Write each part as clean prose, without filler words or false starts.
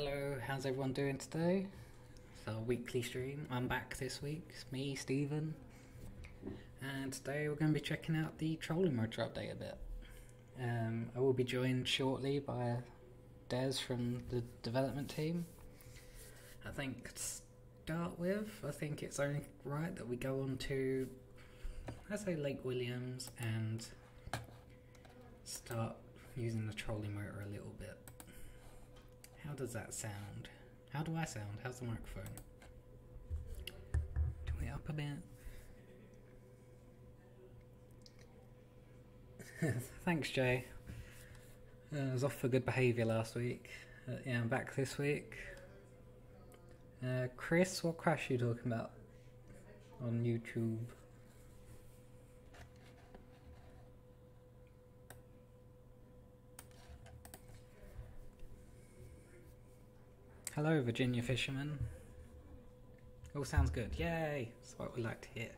Hello, how's everyone doing today? It's our weekly stream. I'm back this week. It's me, Stephen. And today we're going to be checking out the trolling motor update a bit. I will be joined shortly by Des from the development team. I think to start with, I think it's only right that we go on to, let's say, Lake Williams and start using the trolling motor a little bit. How does that sound? How do I sound? How's the microphone? Turn it up a bit. Thanks, Jay. I was off for good behaviour last week. Yeah, I'm back this week. Chris, what crash are you talking about on YouTube? Hello, Virginia Fisherman. All sounds good. Yay! That's what we like to hear.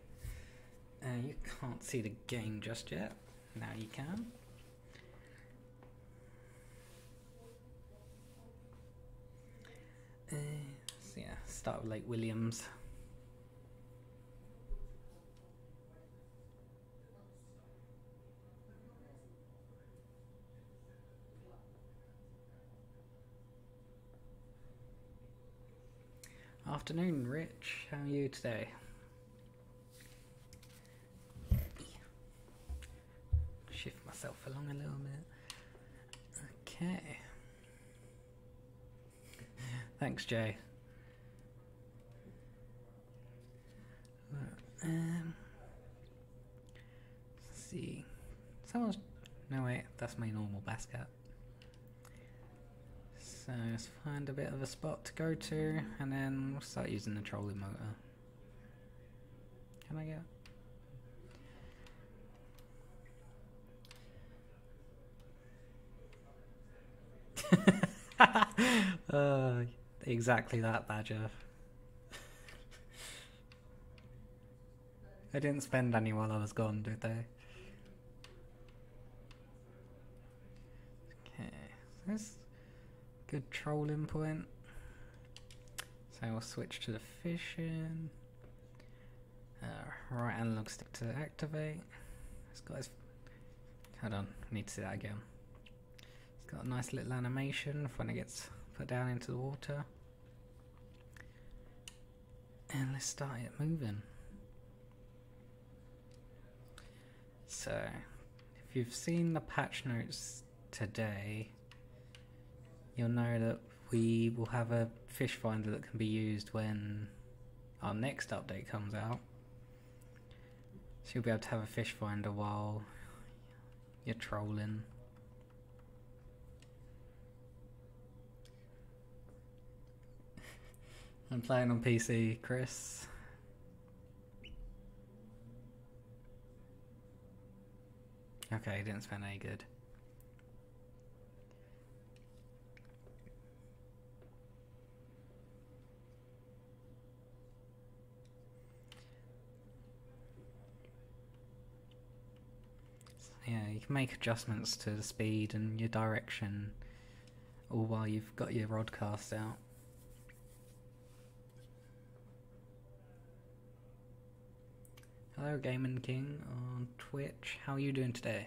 You can't see the game just yet. Now you can. So yeah, start with Lake Williams. Afternoon, Rich. How are you today? Shift myself along a little bit. Okay. Thanks, Jay. Let's see. Someone's... No, wait. That's my normal basket. So let's find a bit of a spot to go to, and then we'll start using the trolling motor. Can I get... exactly that, Badger. They didn't spend any while I was gone, did they? Okay, so this good trolling point. So we'll switch to the fishing. Right analog stick to activate. It's got his... Hold on, I need to see that again. It's got a nice little animation when it gets put down into the water. And let's start it moving. So, if you've seen the patch notes today, you'll know that we will have a fish finder that can be used when our next update comes out. So you'll be able to have a fish finder while you're trolling. I'm playing on PC, Chris. Okay, didn't spend any good. Yeah, you can make adjustments to the speed and your direction all while you've got your rodcast out. Hello, Gaming King on Twitch. How are you doing today?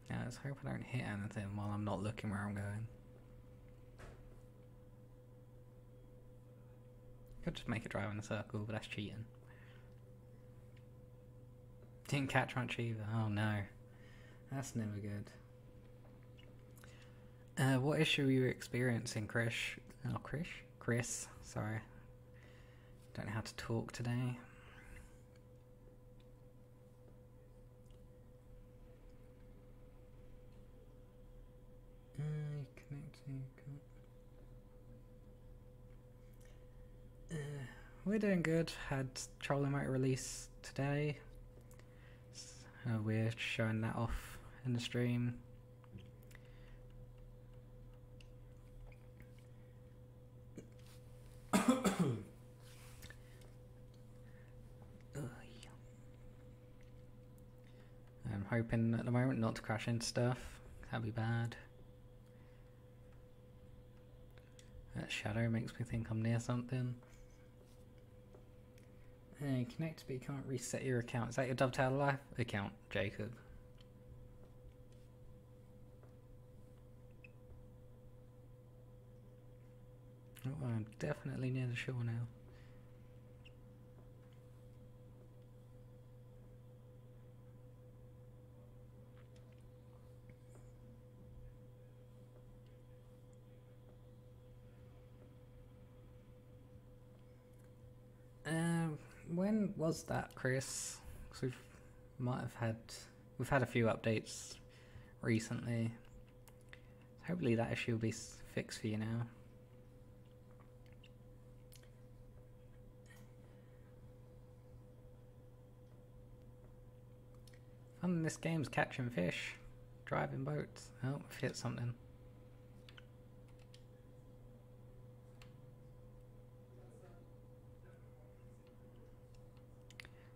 Yeah, let's hope I don't hit anything while I'm not looking where I'm going. Could just make it drive in a circle, but that's cheating. Didn't catch much either. Oh no. That's never good. What issue are you experiencing, Chris? Oh, Chris, sorry. Don't know how to talk today. We're doing good. Had trolling motor release today. We're showing that off in the stream. hoping at the moment not to crash into stuff. That'd be bad. That shadow makes me think I'm near something. Hey, connect but you can't reset your account. Is that your Dovetail Life account, Jacob? Oh, I'm definitely near the shore now. When was that, Chris? Because we've had a few updates recently. Hopefully that issue will be fixed for you now. Fun in this game's catching fish, driving boats. Oh, I've hit something.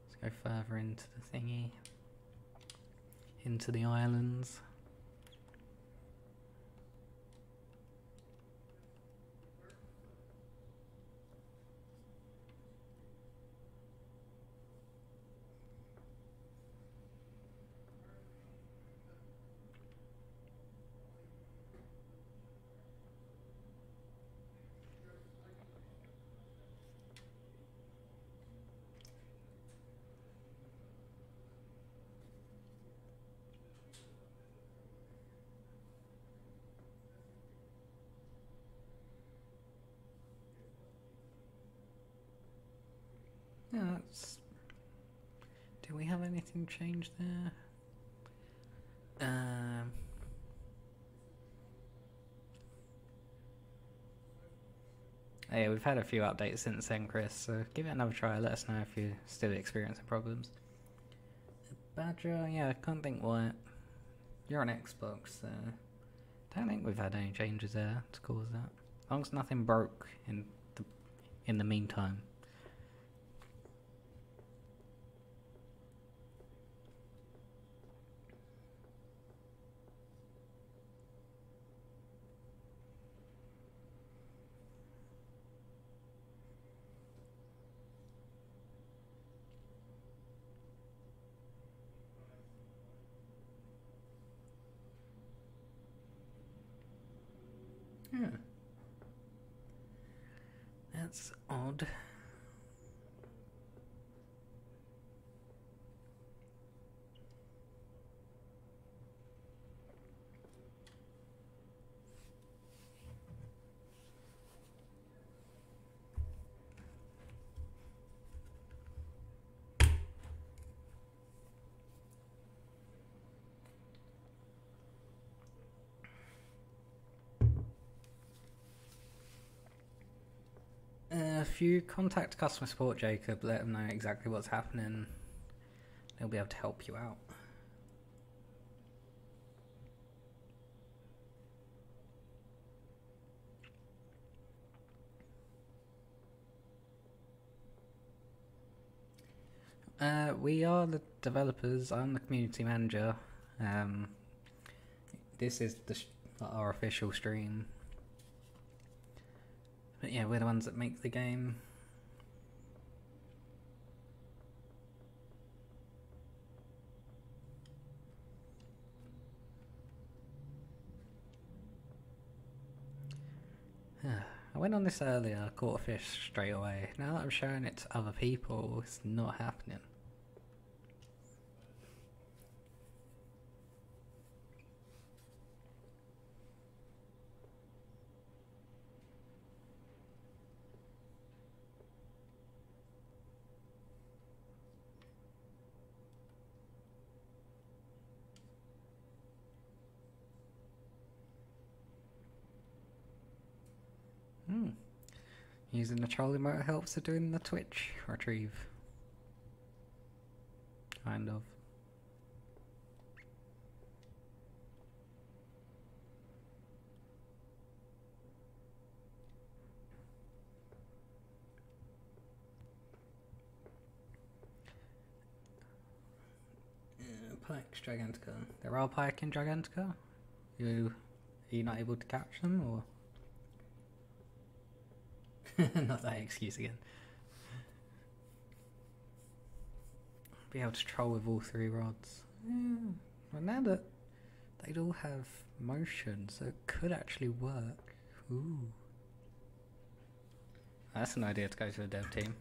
Let's go further into the thingy. Into the islands. Yeah, that's... Do we have anything changed there? Yeah, we've had a few updates since then, Chris, so give it another try. Let us know if you're still experiencing problems. Badger, yeah, I can't think why. You're on Xbox, so don't think we've had any changes there to cause that. As long as nothing broke in the meantime. Yeah. That's odd. If you contact customer support, Jacob, let them know exactly what's happening. They'll be able to help you out. We are the developers. I'm the community manager. This is our official stream. But yeah, we're the ones that make the game. I went on this earlier, caught a fish straight away. Now that I'm showing it to other people, it's not happening. Using the trolling motor helps with doing the Twitch retrieve. Kind of. Pikes Gigantica. There are pike in Gigantica? Are you not able to catch them, or? Not that excuse again. Be able to troll with all 3 rods. Yeah. Well, now that they'd all have motion, so it could actually work. Ooh. That's an idea to go to a dev team.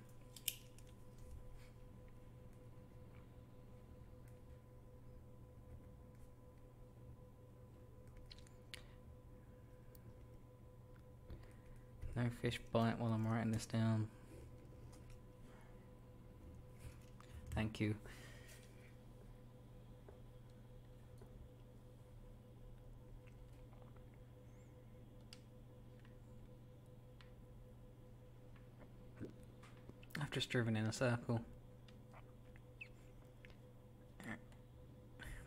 No fish bite while I'm writing this down. Thank you. I've just driven in a circle.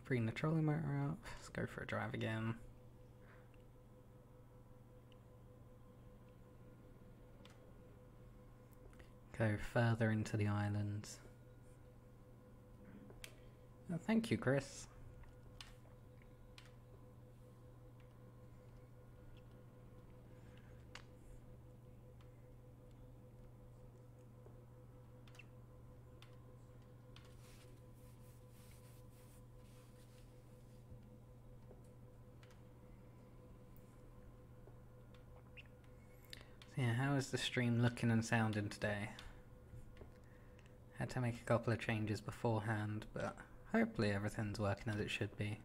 Bring the trolling motor up. Let's go for a drive again. Go further into the islands. Oh, thank you, Chris. So yeah, how is the stream looking and sounding today? Had to make a couple of changes beforehand, but hopefully everything's working as it should be.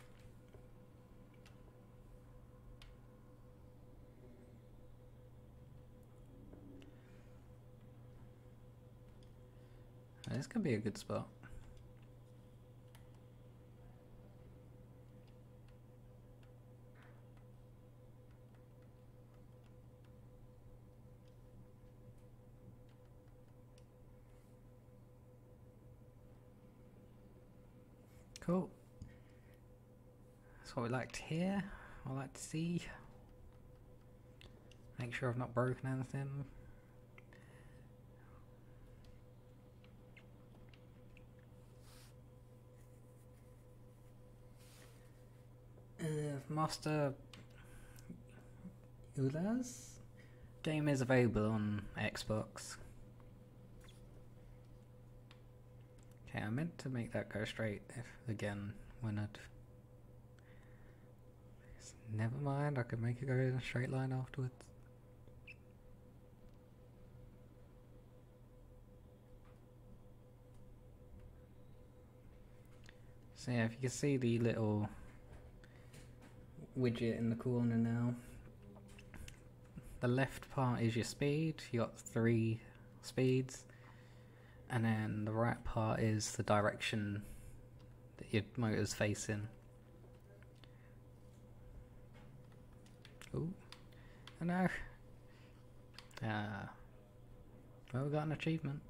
This could be a good spot. Cool. That's what we like to hear. I like to see. Make sure I've not broken anything. Master Ulas game is available on Xbox. Okay, I meant to make that go straight again when I'd... Never mind, I could make it go in a straight line afterwards. So yeah, if you can see the little widget in the corner now, the left part is your speed. You got 3 speeds. And then the right part is the direction that your motor's facing. Ooh. Oh no. Well, we got an achievement.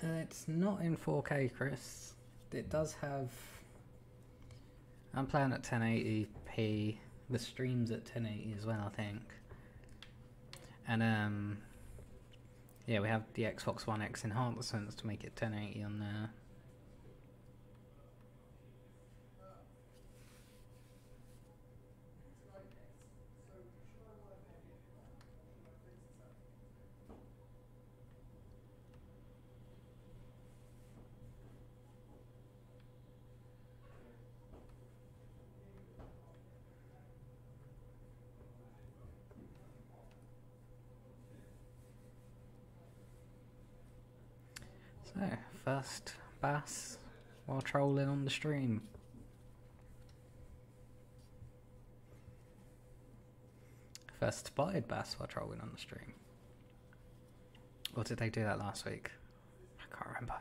It's not in 4K, Chris. It does have... I'm playing at 1080p. The stream's at 1080 as well, I think. And yeah, we have the Xbox One X enhancements to make it 1080 on there. So, first bass while trolling on the stream. First spotted bass while trolling on the stream. Or did they do that last week? I can't remember.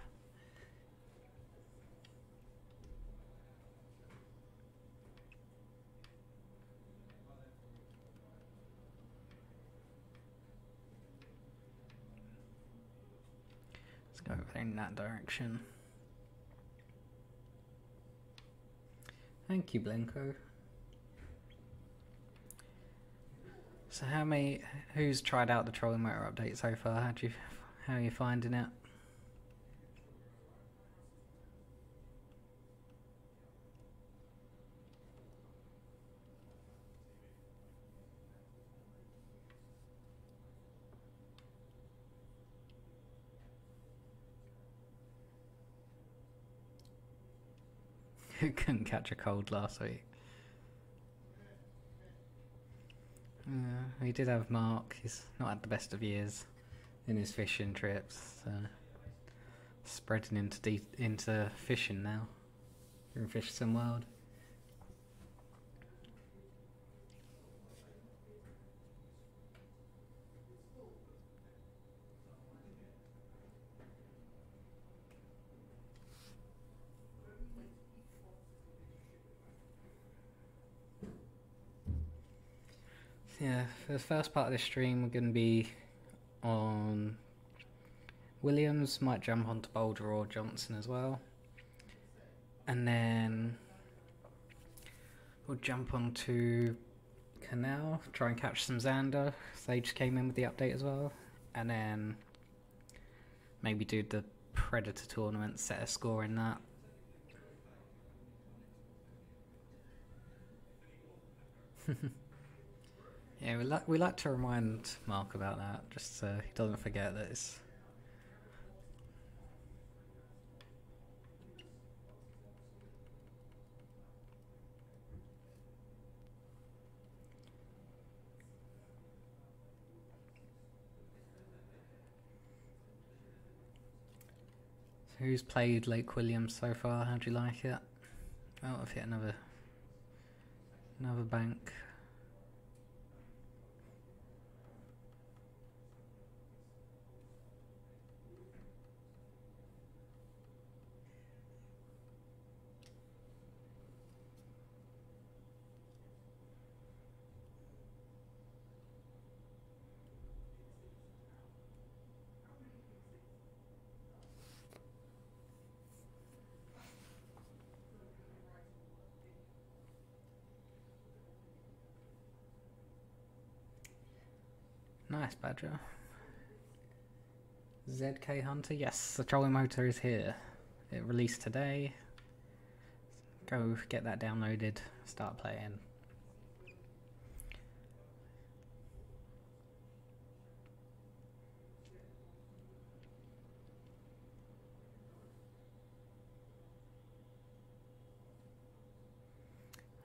Let's go in that direction. Thank you, Blinko. So who's tried out the Trolling Motor update so far? How are you finding it? Who couldn't catch a cold last week? We did have Mark. He's not had the best of years in his fishing trips. So spreading into fishing now. You're in Fish Sim World. Yeah, for the first part of this stream, we're going to be on Williams, might jump onto Boulder or Johnson as well. And then we'll jump onto Canal, try and catch some Xander. They just came in with the update as well. And then maybe do the Predator tournament, set a score in that. Yeah, we like to remind Mark about that, just so he doesn't forget that it's... So who's played Lake Williams so far? How do you like it? Oh, I've hit another bank. Nice, Badger. ZK Hunter, yes, the Trolling Motor is here. It released today. Go get that downloaded, start playing.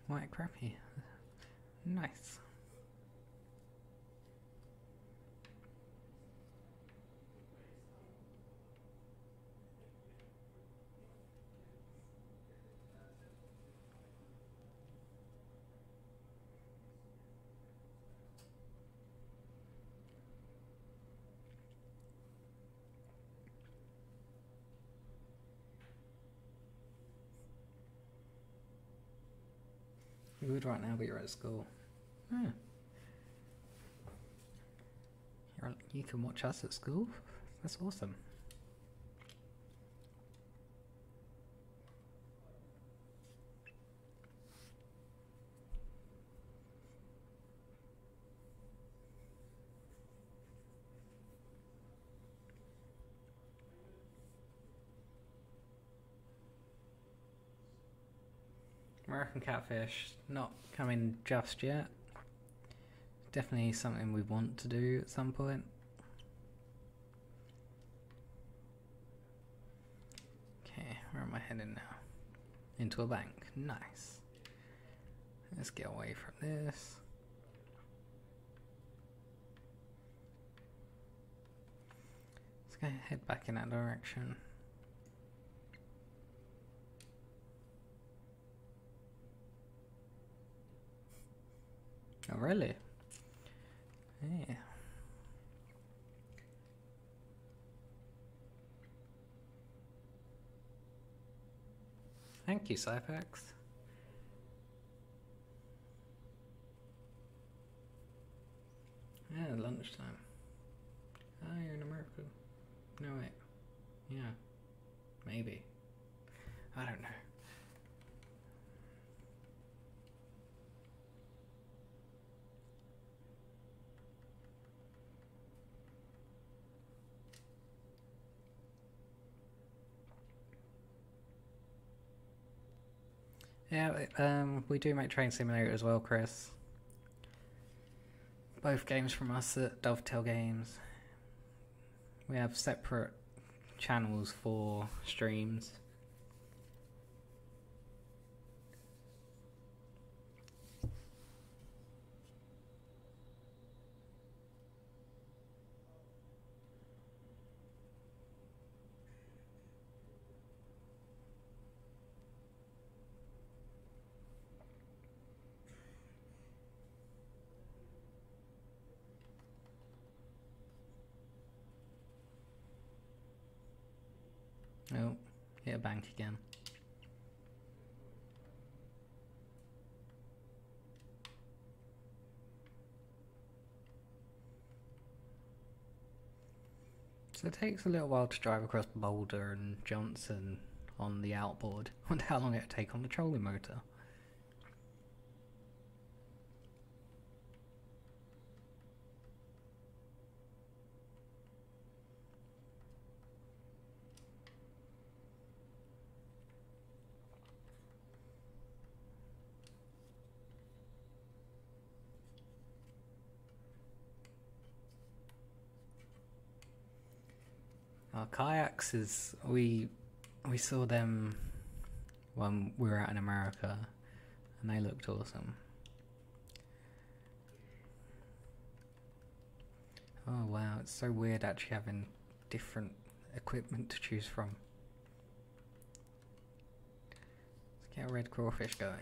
White crappy. Nice. You would right now, but you're at school. Oh. You can watch us at school? That's awesome. American Catfish, not coming just yet. Definitely something we want to do at some point. Okay, where am I heading now? Into a bank. Nice. Let's get away from this. Let's go head back in that direction. Oh, really? Yeah. Thank you, Cypex. Yeah, lunchtime. Oh, you're in America. No, wait. Yeah. Maybe. I don't know. Yeah, we do make Train Simulator as well, Chris. Both games from us at Dovetail Games. We have separate channels for streams. Oh, hit a bank again. So it takes a little while to drive across Boulder and Johnson on the outboard. I wonder how long it'll take on the trolling motor. Our kayaks is we saw them when we were out in America, and they looked awesome. Oh wow, it's so weird actually having different equipment to choose from. Let's get a red crawfish going.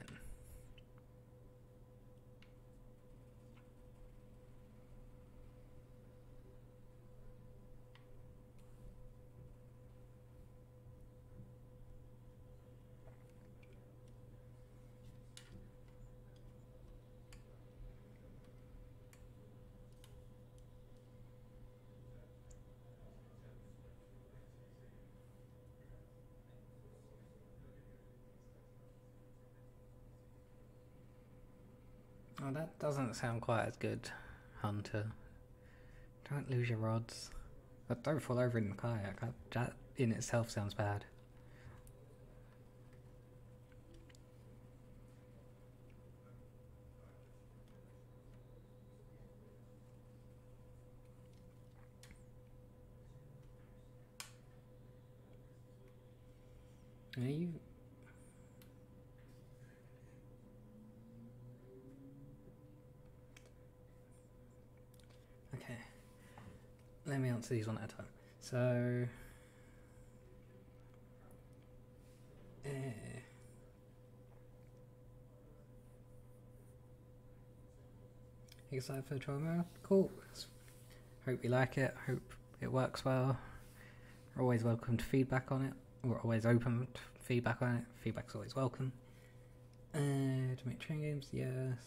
Oh, that doesn't sound quite as good, Hunter. Don't lose your rods. But don't fall over in the kayak. That in itself sounds bad. Are you... Okay. Let me answer these one at a time. So... excited for the trial? Cool. Hope you like it. Hope it works well. We're always welcome to feedback on it. We're always open to feedback on it. Feedback's always welcome. To make train games, yes.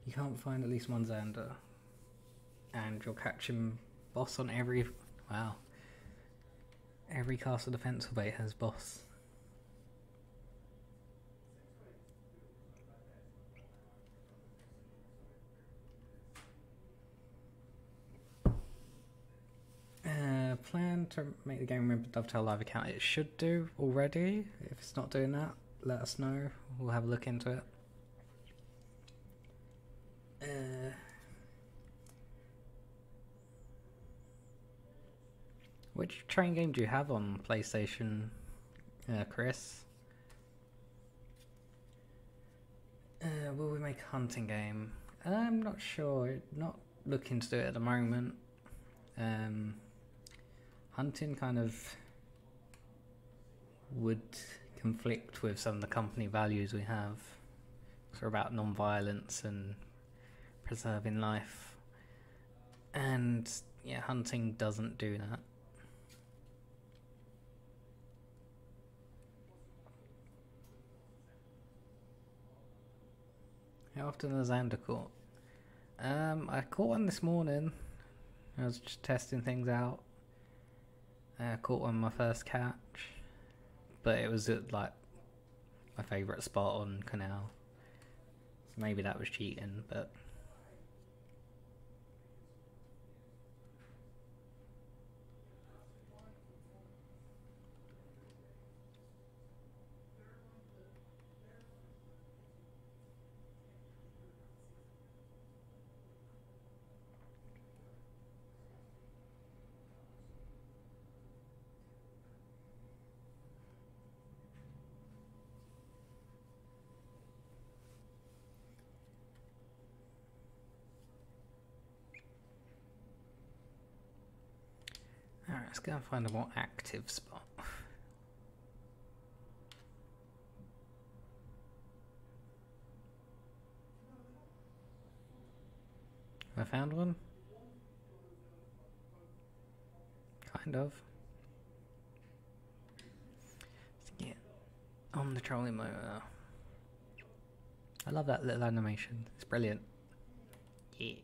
You can't find at least one Xander. And you'll catch him boss on every... Wow. Every Castle Defense Bay has boss. Plan to make the game remember Dovetail Live account. It should do already. If it's not doing that, let us know. We'll have a look into it. Which train game do you have on PlayStation, Chris? Will we make a hunting game? I'm not sure. Not looking to do it at the moment. Hunting kind of would conflict with some of the company values we have. So about non-violence and preserving life. And yeah, hunting doesn't do that. How often is Xander caught? I caught one this morning. I was just testing things out. I caught one my first catch, but it was at like my favourite spot on Canal. So maybe that was cheating, but Let's go and find a more active spot. I found one. Kind of. Let's get on the trolling motor. I love that little animation. It's brilliant. Yeah.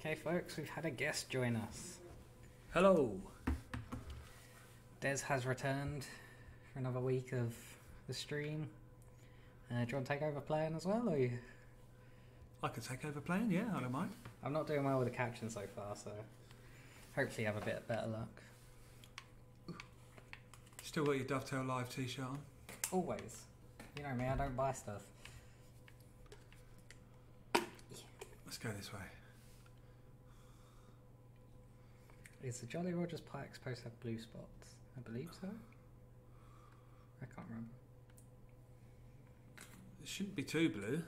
Okay, folks, we've had a guest join us. Hello. Des has returned for another week of the stream. Do you want to take over playing as well? Or you... I could take over playing, yeah, I don't mind. I'm not doing well with the captions so far, so hopefully you have a bit better luck. Still got your Dovetail Live t-shirt on? Always. You know me, I don't buy stuff. Let's go this way. Is the Jolly Rogers Pike supposed to have blue spots? I believe so. I can't remember. It shouldn't be too blue.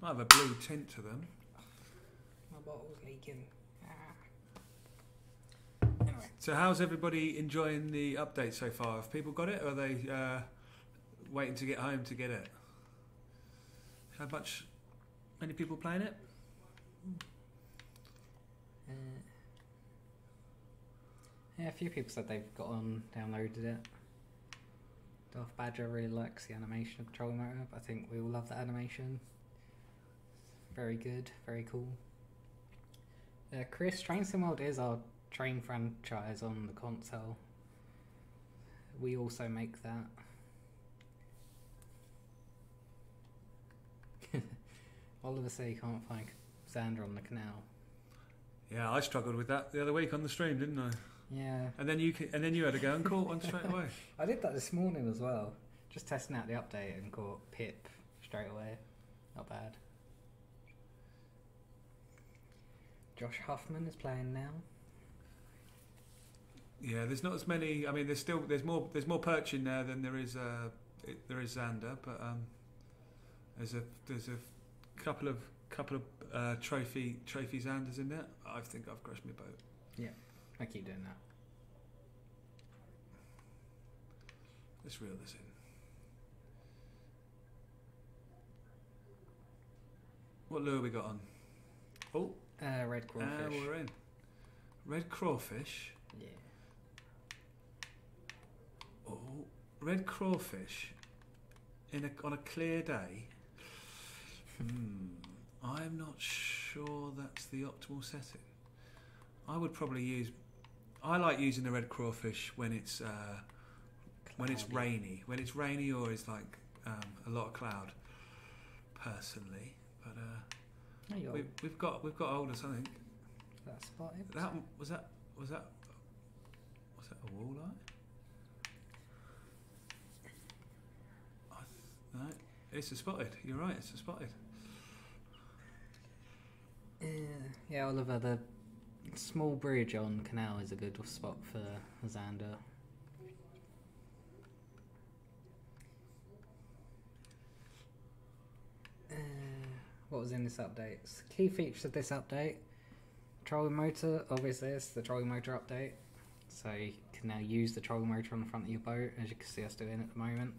Might have a blue tint to them. My bottle's leaking. Anyway. So how's everybody enjoying the update so far? Have people got it, or are they waiting to get home to get it? Many people playing it? Yeah, a few people said they've got on, downloaded it. Darth Badger really likes the animation of Troll Motor. I think we all love that animation. Very good, very cool. Chris, Train Sim World is our train franchise on the console. We also make that. Oliver said he can't find Xander on the canal. Yeah, I struggled with that the other week on the stream, didn't I? Yeah. And then you had to go and caught one straight away. I did that this morning as well. Just testing out the update and caught Pip straight away. Not bad. Josh Huffman is playing now. Yeah, there's not as many. I mean, there's more perch in there than there is Xander, but there's a couple of trophy Xanders in there. I think I've crashed my boat. Yeah, I keep doing that. Let's reel this in. What lure we got on? Oh, red crawfish. We're in. Red crawfish. Yeah. Oh, red crawfish on a clear day. I'm not sure that's the optimal setting. I would probably I like using the red crawfish when it's rainy. When it's rainy or it's like a lot of cloud. Personally, but we've got olders, I think. That spotted. Was that a walleye? No, it's a spotted. You're right, it's a spotted. Yeah, Oliver, the small bridge on canal is a good spot for Xander. What was in this update? Key features of this update: trolling motor. Obviously, it's the trolling motor update, so you can now use the trolling motor on the front of your boat, as you can see us doing at the moment.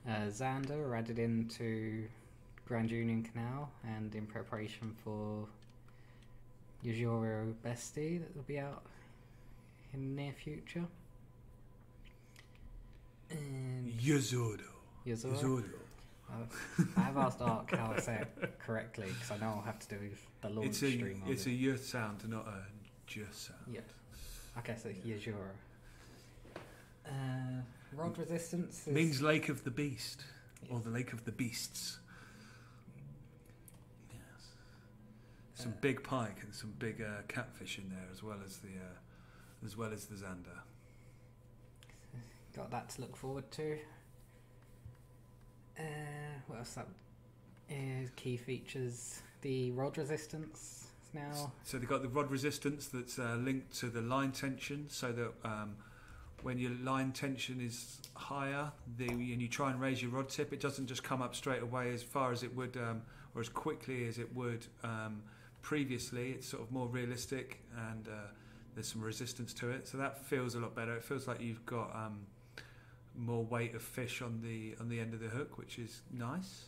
Xander are added into Grand Union Canal and in preparation for Yajoro Bestie that will be out in the near future. And Yuzuru. I've asked Ark how I say it correctly because I know I'll have to do the launch stream. It's a y sound, not a j sound. Yeah. I guess it's Yajura. Rod resistance is... means Lake of the Beast, or the Lake of the Beasts. Yes. Some big pike and some big catfish in there, as well as the zander. Got that to look forward to. What else? That is key features. The rod resistance is now. So they've got the rod resistance that's linked to the line tension, so that when your line tension is higher, and you try and raise your rod tip, it doesn't just come up straight away as far as it would, or as quickly as it would previously. It's sort of more realistic, and there's some resistance to it, so that feels a lot better. It feels like you've got more weight of fish on the end of the hook, which is nice.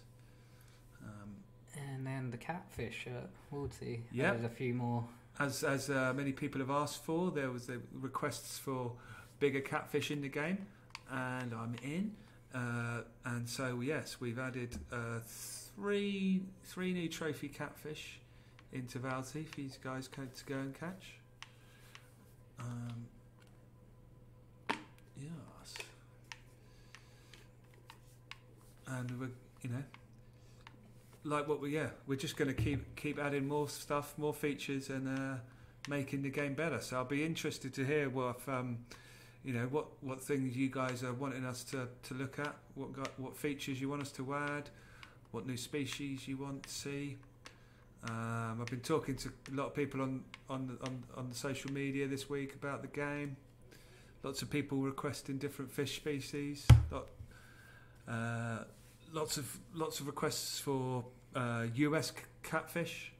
And then the catfish at Waldsea. Yeah, there's a few more. As many people have asked for, there was the requests for bigger catfish in the game, and I'm in. And so yes, we've added three new trophy catfish into Valsey for you guys to go and catch. Yes, and we're we're just going to keep adding more stuff, more features, and making the game better. So I'll be interested to hear what what things you guys are wanting us to look at, what features you want us to add, what new species you want to see. I've been talking to a lot of people on the social media this week about the game. Lots of people requesting different fish species. Lots of requests for US catfish,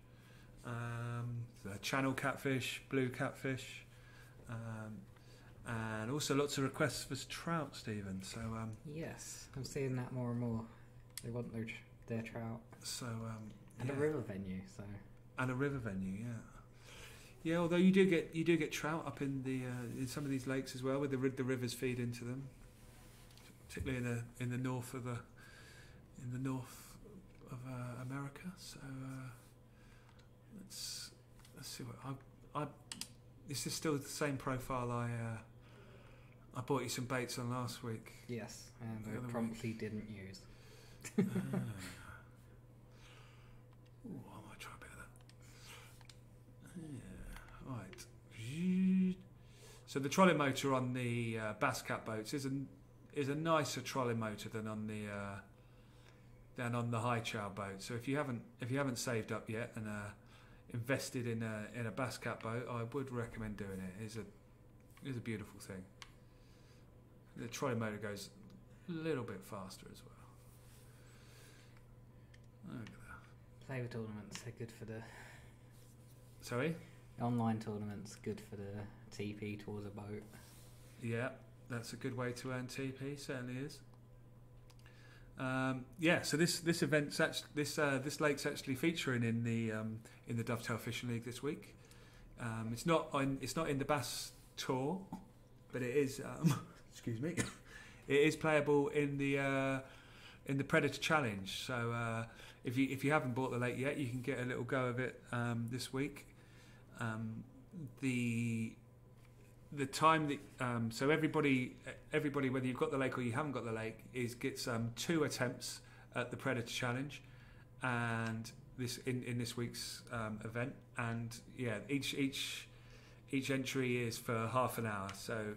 the channel catfish, blue catfish, and also lots of requests for trout, Stephen. So yes, I'm seeing that more and more. They want their trout. So and a river venue. So and a river venue, yeah. Yeah, although you do get trout up in in some of these lakes as well, where the rivers feed into them, particularly in the north of America. So let's see what this is still the same profile I bought you some baits on last week. Yes, and I promptly didn't use. Ooh, I might try a bit of that. Yeah, right. So the trolling motor on the Bass Cat boats is a nicer trolling motor than on the high chow boat. So if you haven't saved up yet and invested in a Bass Cat boat, I would recommend doing it. It's a beautiful thing. The trolling motor goes a little bit faster as well. Look at that. Flavor tournaments are good for the... Sorry? Online tournaments, good for the TP towards a boat. Yeah, that's a good way to earn TP, certainly is. So this event's this lake's actually featuring in the Dovetail Fishing League this week. It's not in the Bass Tour, but it is. Excuse me. It is playable in the Predator Challenge. So if you haven't bought the lake yet, you can get a little go of it this week. The time that so everybody whether you've got the lake or you haven't got the lake gets 2 attempts at the Predator Challenge, and this in this week's event, and yeah, each entry is for half an hour, so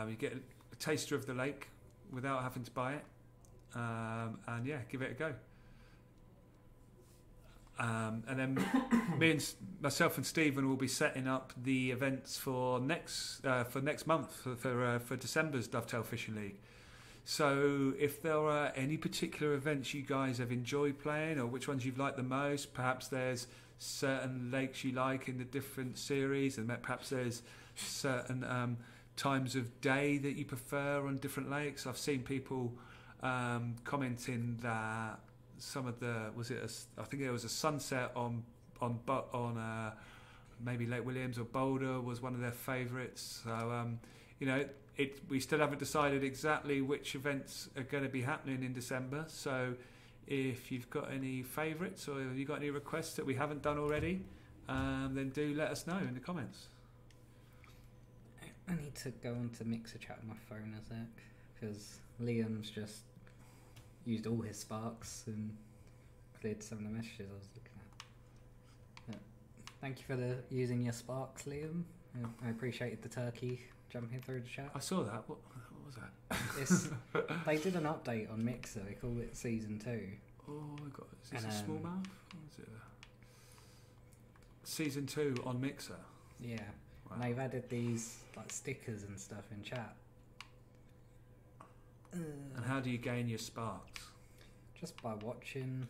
you get a taster of the lake without having to buy it, and yeah, give it a go. And then myself and Stephen will be setting up the events for next month for December's Dovetail Fishing League. So if there are any particular events you guys have enjoyed playing, or which ones you've liked the most, perhaps there's certain lakes you like in the different series, and perhaps there's certain times of day that you prefer on different lakes. I've seen people commenting that some of the I think there was a sunset on maybe Lake Williams or Boulder was one of their favourites. So we still haven't decided exactly which events are going to be happening in December. So If you've got any favourites or you've got any requests that we haven't done already, then do let us know in the comments. I need to go onto Mixer chat on my phone a sec, because Liam's just used all his sparks and cleared some of the messages I was looking at. Yeah. Thank you for using your sparks, Liam. I appreciated the turkey jumping through the chat. I saw that. What was that? They did an update on Mixer. They call it Season 2. Oh my god, is this a smallmouth? Or is it Season 2 on Mixer? Yeah. Wow. And they've added these like stickers and stuff in chat. And how do you gain your sparks? Just by watching.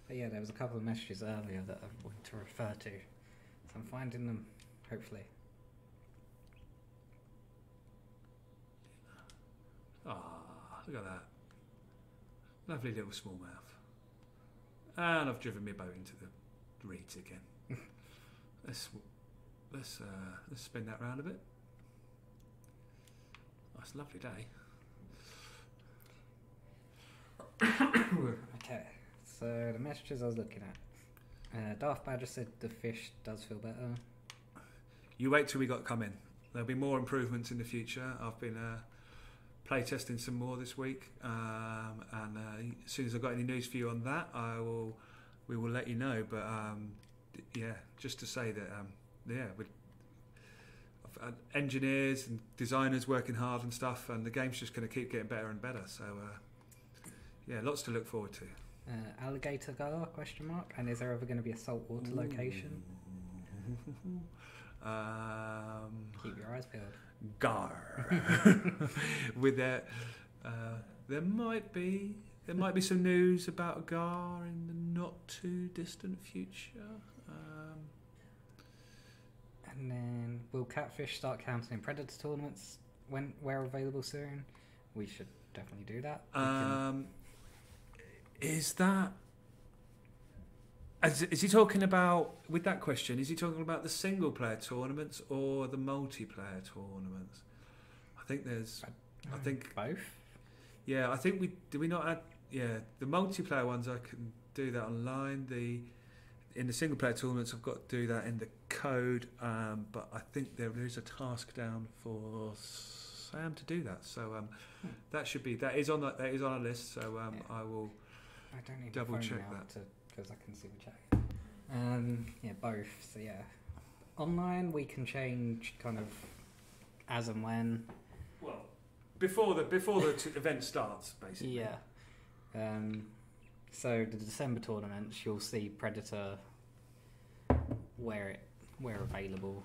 But yeah, there was a couple of messages earlier that I wanted to refer to. So I'm finding them, hopefully. Look at that. Lovely little smallmouth. And I've driven my boat into the reeds again. Let's spin that round a bit. Oh, it's a lovely day. Okay, so the messages I was looking at. Darth Badger said the fish does feel better. You wait till we got coming. There'll be more improvements in the future. I've been play testing some more this week, and as soon as I've got any news for you on that, we will let you know. But yeah, just to say that I've had engineers and designers working hard and stuff, and the game's just going to keep getting better and better. So yeah, lots to look forward to. Alligator Gar, question mark, and is there ever going to be a saltwater location? Keep your eyes peeled. Gar. With that, there might be some news about Gar in the not too distant future. And then, will Catfish start counting in Predator tournaments where available soon? We should definitely do that. Is he talking about, with that question, is he talking about the single player tournaments or the multiplayer tournaments? I think both. Yeah, I think we not add. Yeah, the multiplayer ones I can do that online. In the single player tournaments I've got to do that in the code. But I think there is a task down for Sam to do that. So that is on our list. So I will. I don't need double to phone check out that because I can see the chat. Yeah, both. So yeah, online we can change kind of as and when. Well, before the event starts, basically. Yeah. So the December tournaments, you'll see Predator where available.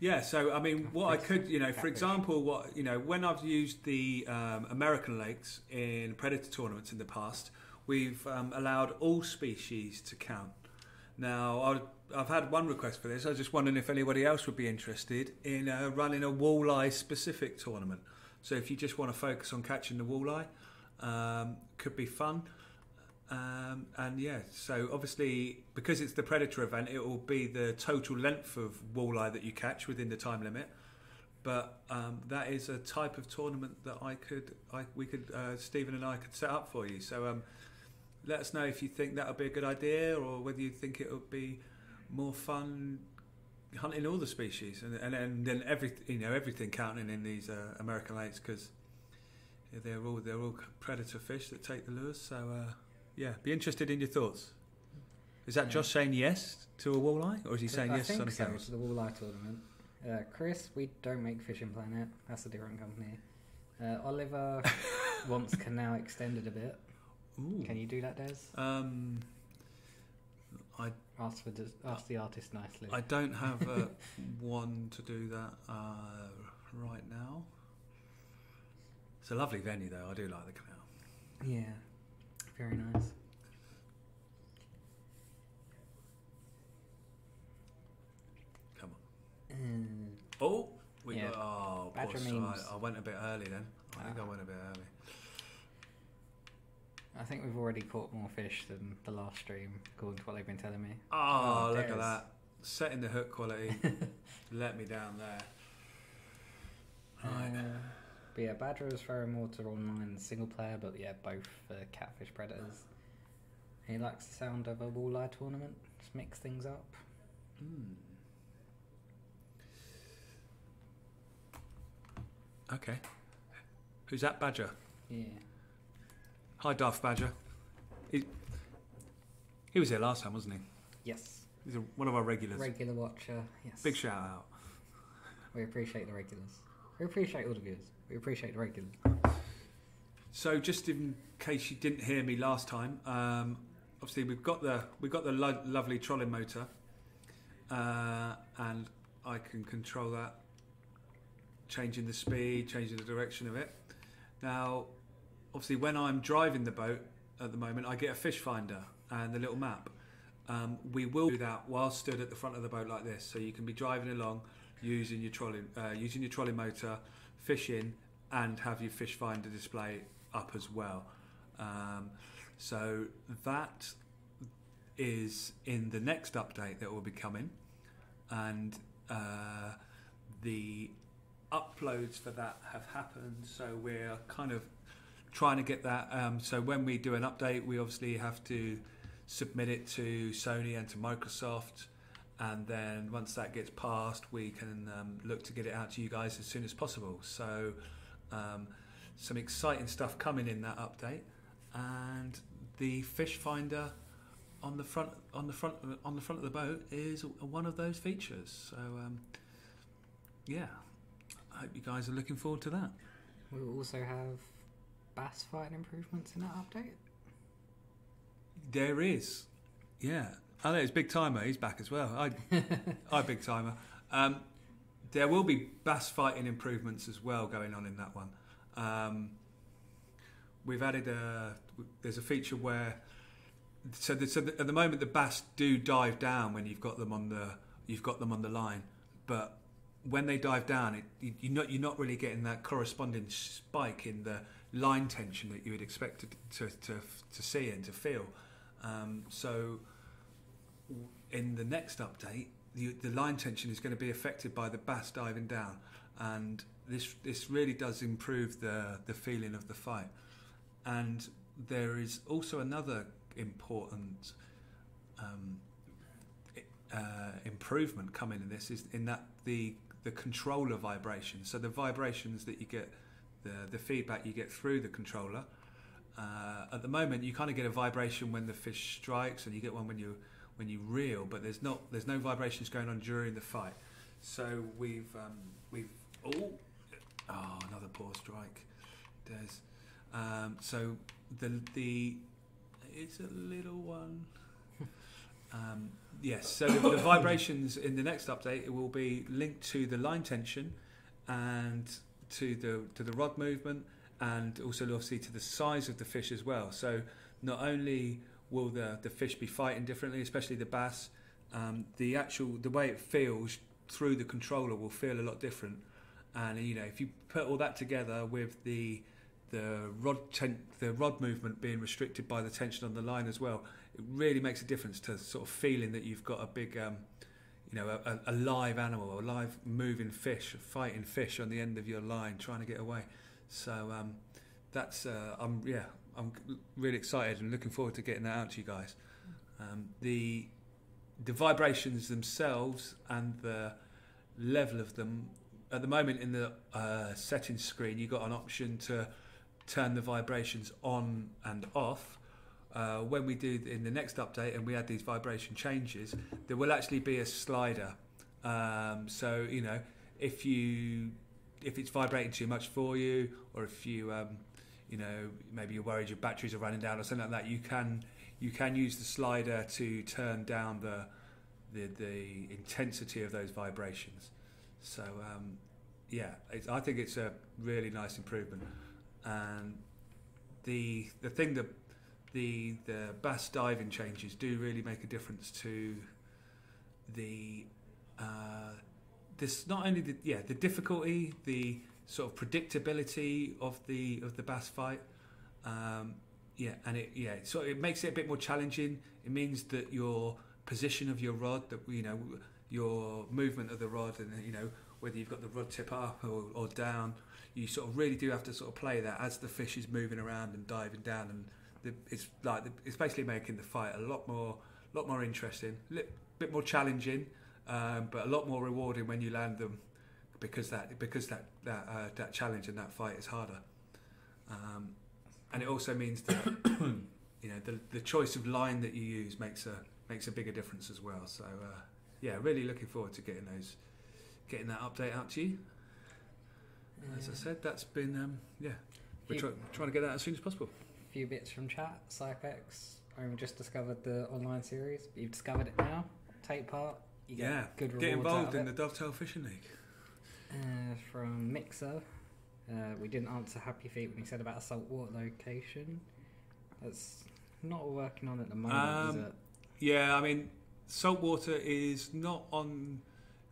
Yeah, so I mean, what I could, for example, when I've used the American lakes in Predator tournaments in the past, we've allowed all species to count. Now, I've had one request for this. I was just wondering if anybody else would be interested in running a walleye specific tournament. So if you just want to focus on catching the walleye, could be fun. And yeah, so obviously because it's the Predator event, it will be the total length of walleye that you catch within the time limit. But that is a type of tournament that Stephen and I could set up for you. So let us know if you think that would be a good idea, or whether you think it would be more fun hunting all the species and then everything counting in these American lakes, because they're all predator fish that take the lures. So yeah, be interested in your thoughts. Is that Josh saying yes to a walleye, or is he saying yes to something else? To the walleye tournament. Chris, we don't make Fishing Planet. That's a different company. Oliver wants Can Now extended a bit. Ooh. Can you do that, Des? I ask the artist nicely. I don't have one to do that right now. It's a lovely venue, though. I do like the canal. Yeah, very nice. Come on. Poor side. I went a bit early then. I think I went a bit early. I think we've already caught more fish than the last stream, according to what they've been telling me. Oh, look at that. Setting the hook quality. Let me down there. Right. But yeah, Badger is throwing water online and single player, but yeah, both catfish predators. He likes the sound of a walleye tournament. Just mix things up. Okay. Who's that, Badger? Yeah. Hi, Darth Badger. He was here last time, wasn't he? Yes. He's one of our regulars. Regular watcher. Yes. Big shout out. We appreciate the regulars. We appreciate all the viewers. We appreciate the regulars. So, just in case you didn't hear me last time, obviously we've got the lovely trolling motor, and I can control that, changing the speed, changing the direction of it. Now, obviously, when I'm driving the boat at the moment, I get a fish finder and the little map. We will do that while stood at the front of the boat like this, so you can be driving along using your trolling motor, fishing, and have your fish finder display up as well. So that is in the next update that will be coming, and the uploads for that have happened. So we're kind of trying to get that. So when we do an update, we obviously have to submit it to Sony and to Microsoft, and then once that gets passed, we can look to get it out to you guys as soon as possible. So some exciting stuff coming in that update, and the fish finder on the front of the boat is one of those features. So yeah, I hope you guys are looking forward to that. We will also have bass fighting improvements in that update. There is, yeah. I know it's Big Timer. He's back as well. I Big Timer. There will be bass fighting improvements as well going on in that one. We've added there's a feature where at the moment the bass do dive down when you've got them on the line, but when they dive down, you're not really getting that corresponding spike in the line tension that you would expect to see and to feel. So in the next update, the line tension is going to be affected by the bass diving down, and this really does improve the feeling of the fight. And there is also another important improvement coming in this, is in that the controller vibrations. So the vibrations that you get, the feedback you get through the controller. At the moment, you kind of get a vibration when the fish strikes, and you get one when you reel, but there's no vibrations going on during the fight. So we've another poor strike, Des. So the it's a little one. Yes. So the vibrations in the next update, it will be linked to the line tension and to the rod movement, and also obviously to the size of the fish as well. So not only will the fish be fighting differently, especially the bass, the way it feels through the controller will feel a lot different. And if you put all that together with the rod movement being restricted by the tension on the line as well, it really makes a difference to sort of feeling that you've got a big a live animal, a live moving fish, fighting fish on the end of your line trying to get away. So that's I'm really excited and looking forward to getting that out to you guys. The vibrations themselves and the level of them, at the moment in the settings screen, you've got an option to turn the vibrations on and off. When we do in the next update and we add these vibration changes, there will actually be a slider. So if it's vibrating too much for you, or if you maybe you're worried your batteries are running down or something like that, you can use the slider to turn down the intensity of those vibrations. So I think it's a really nice improvement. And the thing that the bass diving changes do really make a difference to this, not only the difficulty, the sort of predictability of the bass fight, and it makes it a bit more challenging. It means that your position of your rod, that your movement of the rod, and whether you've got the rod tip up or down. You sort of really do have to sort of play that as the fish is moving around and diving down, and it's basically making the fight a lot more interesting, a bit more challenging, but a lot more rewarding when you land them, because that challenge and that fight is harder, and it also means that the choice of line that you use makes a bigger difference as well. So really looking forward to getting that update out to you. As I said, that's been we're trying to get that as soon as possible. A few bits from chat. Cypex, I just discovered the online series. You've discovered it now. Take part. You get good rewards. Get involved out in of the Dovetail Fishing League. From Mixer, we didn't answer Happy Feet when he said about a saltwater location. That's not working on at the moment, is it? Yeah, I mean, saltwater is not on.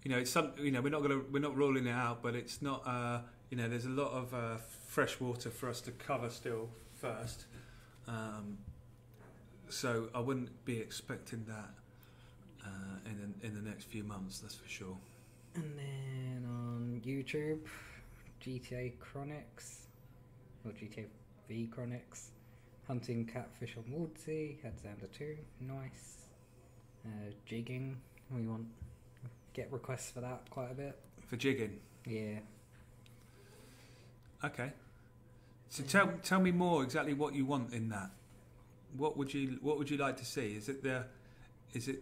It's some. We're not ruling it out, but it's not. There's a lot of fresh water for us to cover still first. So I wouldn't be expecting that in the next few months. That's for sure. And then on YouTube, GTA Chronics, or GTA V Chronics, hunting catfish on Woodsea, had Xander 2, nice. Jigging, we get requests for that quite a bit. For jigging? Yeah. Okay. So tell me more exactly what you want in that. What would you like to see? Is it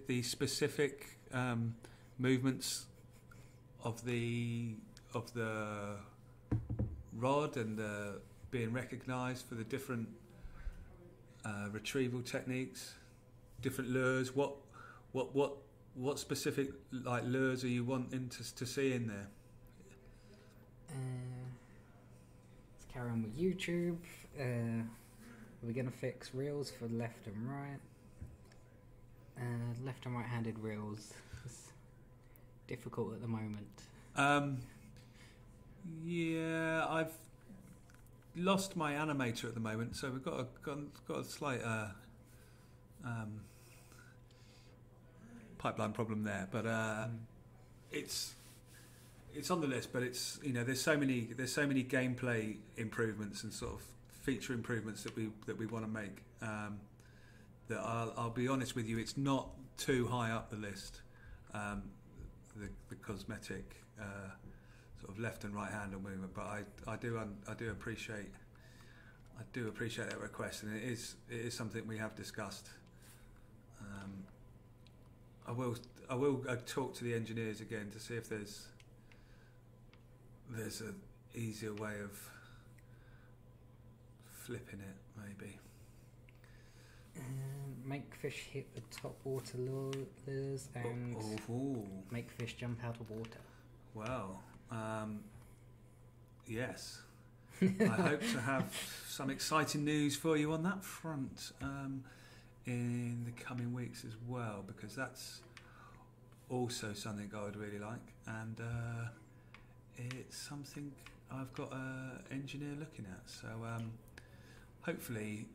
the specific movements of the rod and being recognised for the different retrieval techniques, different lures? What specific lures are you wanting to see in there? Let's carry on with YouTube. We're going to fix reels for left and right. Left and right-handed reels. It's difficult at the moment. I've lost my animator at the moment, so we've got a slight pipeline problem there. But it's on the list. But it's there's so many gameplay improvements and sort of feature improvements that we want to make. That I'll be honest with you, it's not too high up the list. The cosmetic sort of left and right handle movement, but I do appreciate that request, and it is something we have discussed. I will talk to the engineers again to see if there's an easier way of flipping it, maybe. Make fish hit the top water lures and make fish jump out of water. Well, yes. I hope to have some exciting news for you on that front in the coming weeks as well, because that's also something I would really like, and it's something I've got an engineer looking at. So hopefully.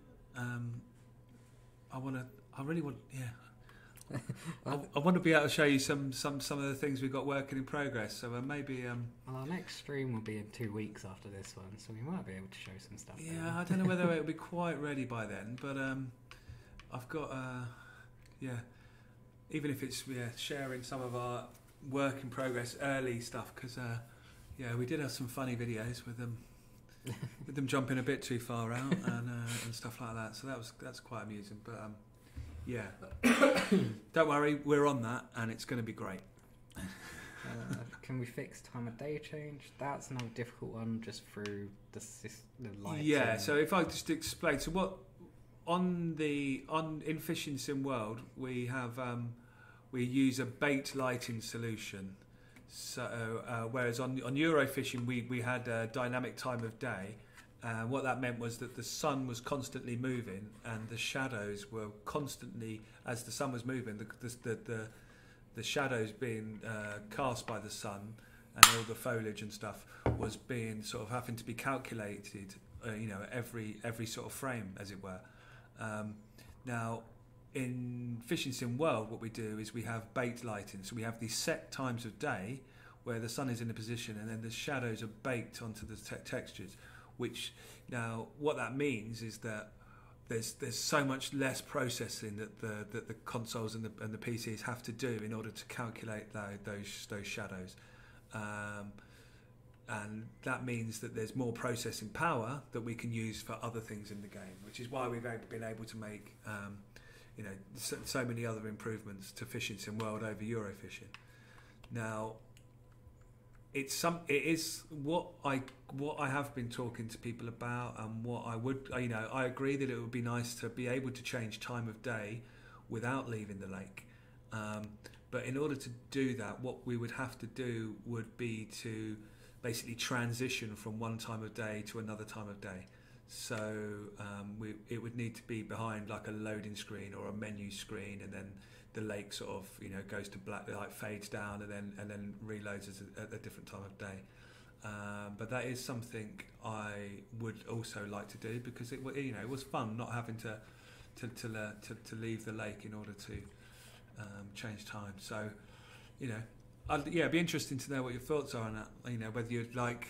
I want to be able to show you some of the things we've got working in progress. So maybe. Well, our next stream will be in 2 weeks after this one, so we might be able to show some stuff. Yeah, then. I don't know whether it'll be quite ready by then, but I've got even if it's sharing some of our work in progress early stuff, because we did have some funny videos with them. With them jumping a bit too far out and stuff like that, so that's quite amusing. But don't worry, we're on that, and it's going to be great. Can we fix time of day change? That's another difficult one, just through the lights. Yeah. So if I just explain, so what in Fishing Sim World we have we use a bait lighting solution. So whereas on Eurofishing we had a dynamic time of day, what that meant was that the sun was constantly moving and the shadows were constantly, as the sun was moving, the shadows being cast by the sun and all the foliage and stuff was being sort of having to be calculated, every sort of frame, as it were. Now, in Fishing Sim World, what we do is we have baked lighting. So we have these set times of day where the sun is in a position, and then the shadows are baked onto the textures. Which now, what that means is that there's so much less processing that the consoles and the PCs have to do in order to calculate those shadows, and that means that there's more processing power that we can use for other things in the game, which is why we've been able to make so many other improvements to Fishing Sim World over Eurofishing. Now, it is what I have been talking to people about, and what I would, I agree that it would be nice to be able to change time of day without leaving the lake. But in order to do that, what we would have to do would be to basically transition from one time of day to another time of day. So it would need to be behind like a loading screen or a menu screen, and then the lake sort of goes to black, like fades down, and then reloads at a different time of day. But that is something I would also like to do, because it was fun not having to leave the lake in order to change time. So it'd be interesting to know what your thoughts are on that. Whether you'd like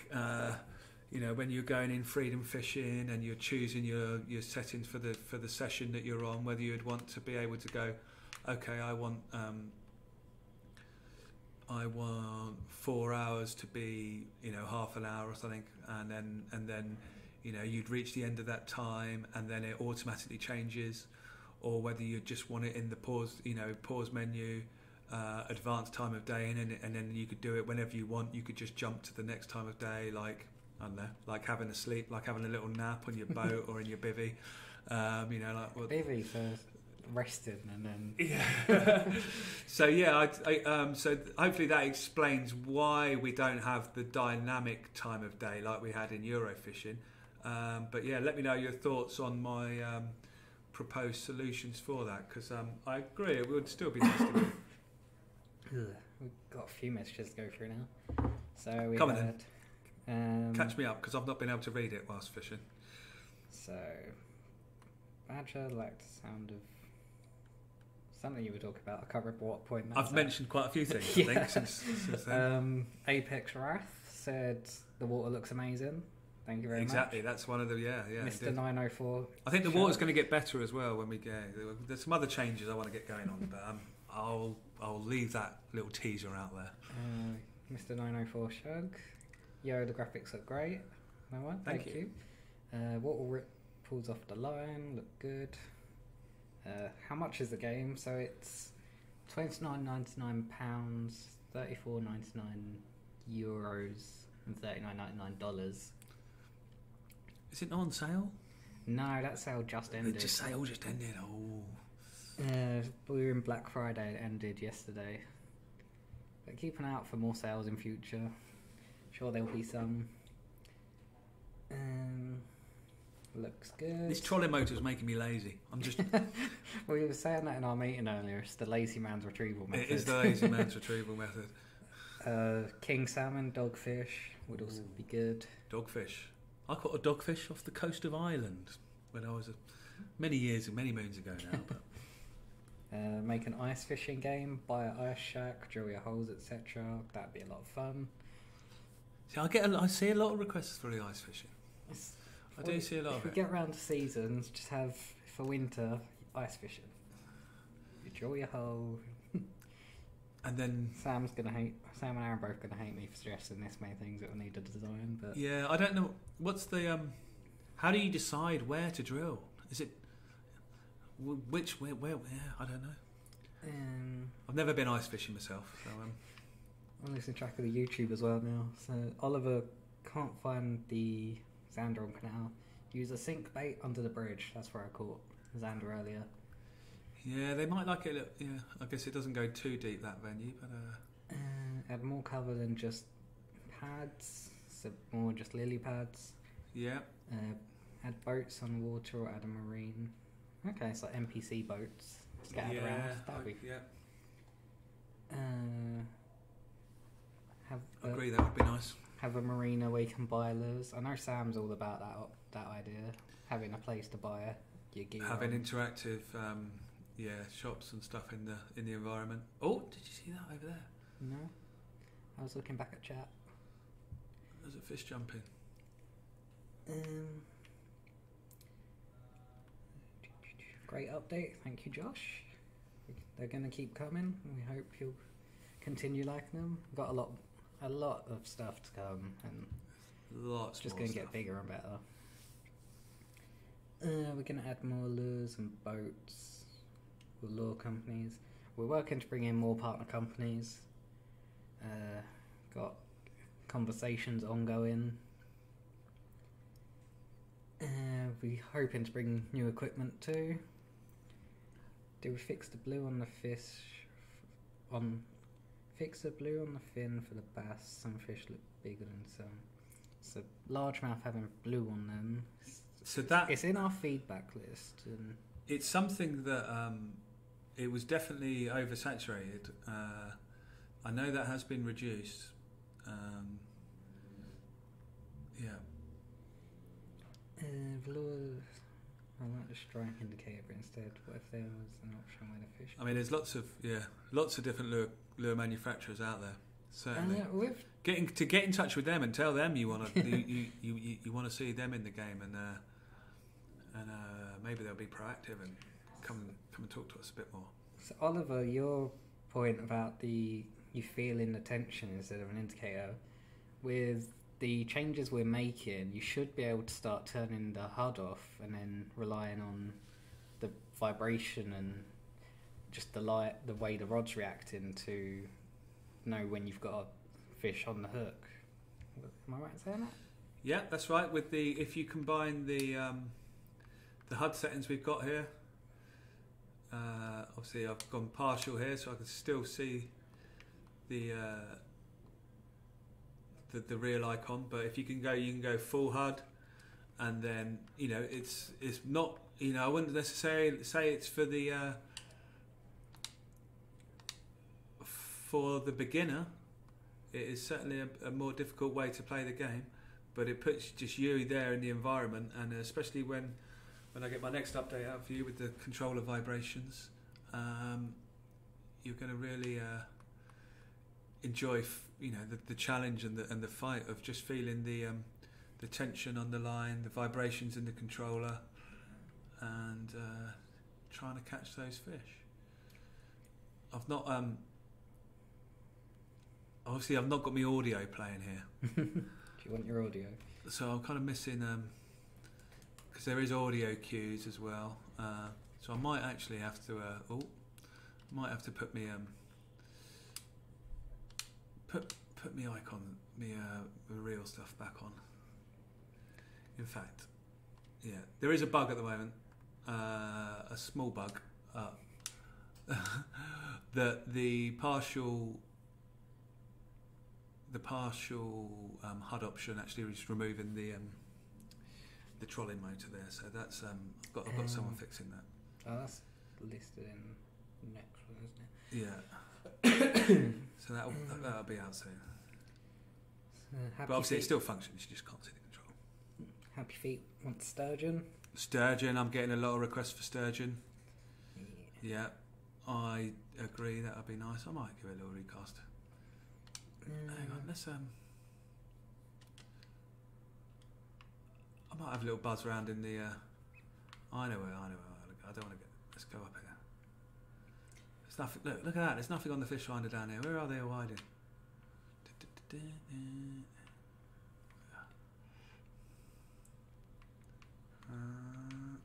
when you're going in freedom fishing and you're choosing your settings for the session that you're on, whether you'd want to be able to go, okay, I want 4 hours to be half an hour or something, and then you'd reach the end of that time and then it automatically changes, or whether you just want it in the pause menu, advanced time of day, and then you could do it whenever you want. You could just jump to the next time of day, like I don't know, like having a sleep, like having a little nap on your boat or in your bivvy. Bivvy for resting, and then so so hopefully that explains why we don't have the dynamic time of day like we had in Eurofishing. But let me know your thoughts on my proposed solutions for that, because I agree it would still be nice to do. We've got a few messages to go through now. So we Come on had catch me up, because I've not been able to read it whilst fishing. So Badger liked the sound of something you were talking about. I can't remember what point that I've mentioned quite a few things, I think, since then. Apex Wrath said the water looks amazing. Thank you very much. Exactly, that's one of the Mr. 904. I think the water's going to get better as well when we go. There's some other changes I want to get going on, but I'll leave that little teaser out there. Mr. 904 Shug. Yo, the graphics look great. No one. Thank you. Water pulls off the line. Look good. How much is the game? So it's £29.99, €34.99, and $39.99. Is it on sale? No, that sale just ended. Sale just ended. Oh. We were in Black Friday. It ended yesterday. But keep an eye out for more sales in future. Sure, there'll be some. Looks good. This trolling motor's making me lazy. I'm just. We were saying that in our meeting earlier. It's the lazy man's retrieval method. It is the lazy man's retrieval method. King salmon, dogfish would also be good. Dogfish. I caught a dogfish off the coast of Ireland when I was many moons ago now. But make an ice fishing game, buy an ice shack, drill your holes, etc. That'd be a lot of fun. See, I see a lot of requests for the ice fishing. I do see a lot of it. If we get round to seasons, just have for winter ice fishing. You drill your hole. And then Sam and Aaron are both going to hate me for suggesting this many things that will need a design. But yeah, I don't know. What's the how do you decide where to drill? Is it where? I don't know. I've never been ice fishing myself, so I'm losing track of the YouTube as well now. So Oliver can't find the Xander on canal. Use a sink bait under the bridge. That's where I caught Xander earlier. Yeah, they might like it. Yeah, I guess it doesn't go too deep, that venue, but add more cover than just pads. So more just lily pads. Yeah. Add boats on water or add a marine. Okay, so NPC boats scattered around. Agree, that would be nice. Have a marina where you can buy lures. I know Sam's all about that idea. Having a place to buy your gear. Having interactive shops and stuff in the environment. Oh, did you see that over there? No, I was looking back at chat. There's a fish jumping. Great update, thank you, Josh. They're going to keep coming. We hope you'll continue liking them. We've got a lot of stuff to come, and Lots just more going to stuff. get bigger and better. We're going to add more lures and boats with lure companies. We're working to bring in more partner companies. Got conversations ongoing. We're hoping to bring new equipment too. Do we fix the blue on the fish? Fix the blue on the fin for the bass. Some fish look bigger than some. So largemouth having blue on them. So that It's in our feedback list. And it's something that it was definitely oversaturated. I know that has been reduced. Yeah. Lures. I like the strike indicator instead. What if there was an option where the fish? I mean, there's lots of different lure manufacturers out there. Certainly, with get in touch with them and tell them you want to you want to see them in the game, and maybe they'll be proactive and come and talk to us a bit more. So Oliver, your point about you feeling the tension instead of an indicator, with the changes we're making, you should be able to start turning the HUD off and then relying on the vibration and just the light, the way the rod's reacting to know when you've got a fish on the hook. Am I right in saying that? Yeah, that's right. With if you combine the HUD settings we've got here, obviously I've gone partial here, so I can still see the real icon. But if you can go full HUD, and then it's not, I wouldn't necessarily say it's for the beginner. It is certainly a more difficult way to play the game, but it puts just you there in the environment, and especially when I get my next update out for you with the controller vibrations, you're going to really enjoy the challenge and the fight of just feeling the tension on the line, the vibrations in the controller, and trying to catch those fish. I've not obviously I've not got my audio playing here. Do you want your audio? So I'm kind of missing because there is audio cues as well. So I might actually have to put me put me icon, me real stuff back on. In fact, yeah, there is a bug at the moment, a small bug, that the partial HUD option actually is removing the trolling motor there. So that's I've got someone fixing that. Oh, that's listed in the next one, isn't it? Yeah. So that'll be out soon. But obviously it still functions. You just can't see the control. Happy Feet want sturgeon. Sturgeon. I'm getting a lot of requests for sturgeon. Yeah, I agree. That would be nice. I might give it a little recast. Hang on, let's I might have a little buzz around in the. I know where I don't want to get. Let's go up here. There's nothing. Look at that. There's nothing on the fish finder down here. Where are they all hiding?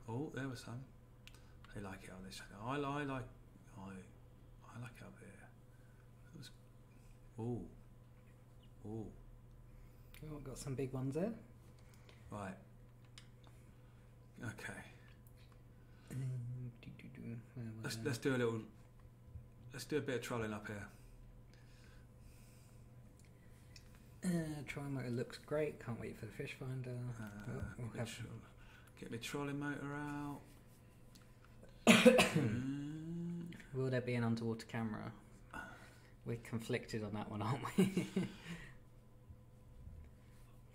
Oh, there was some. They like it on this. I like it up here. It was. Oh. Oh. Oh, got some big ones there. Right. Okay. Let's do a bit of trolling up here. Trolling motor looks great. Can't wait for the fish finder. Get my trolling motor out. Will there be an underwater camera? We're conflicted on that one, aren't we?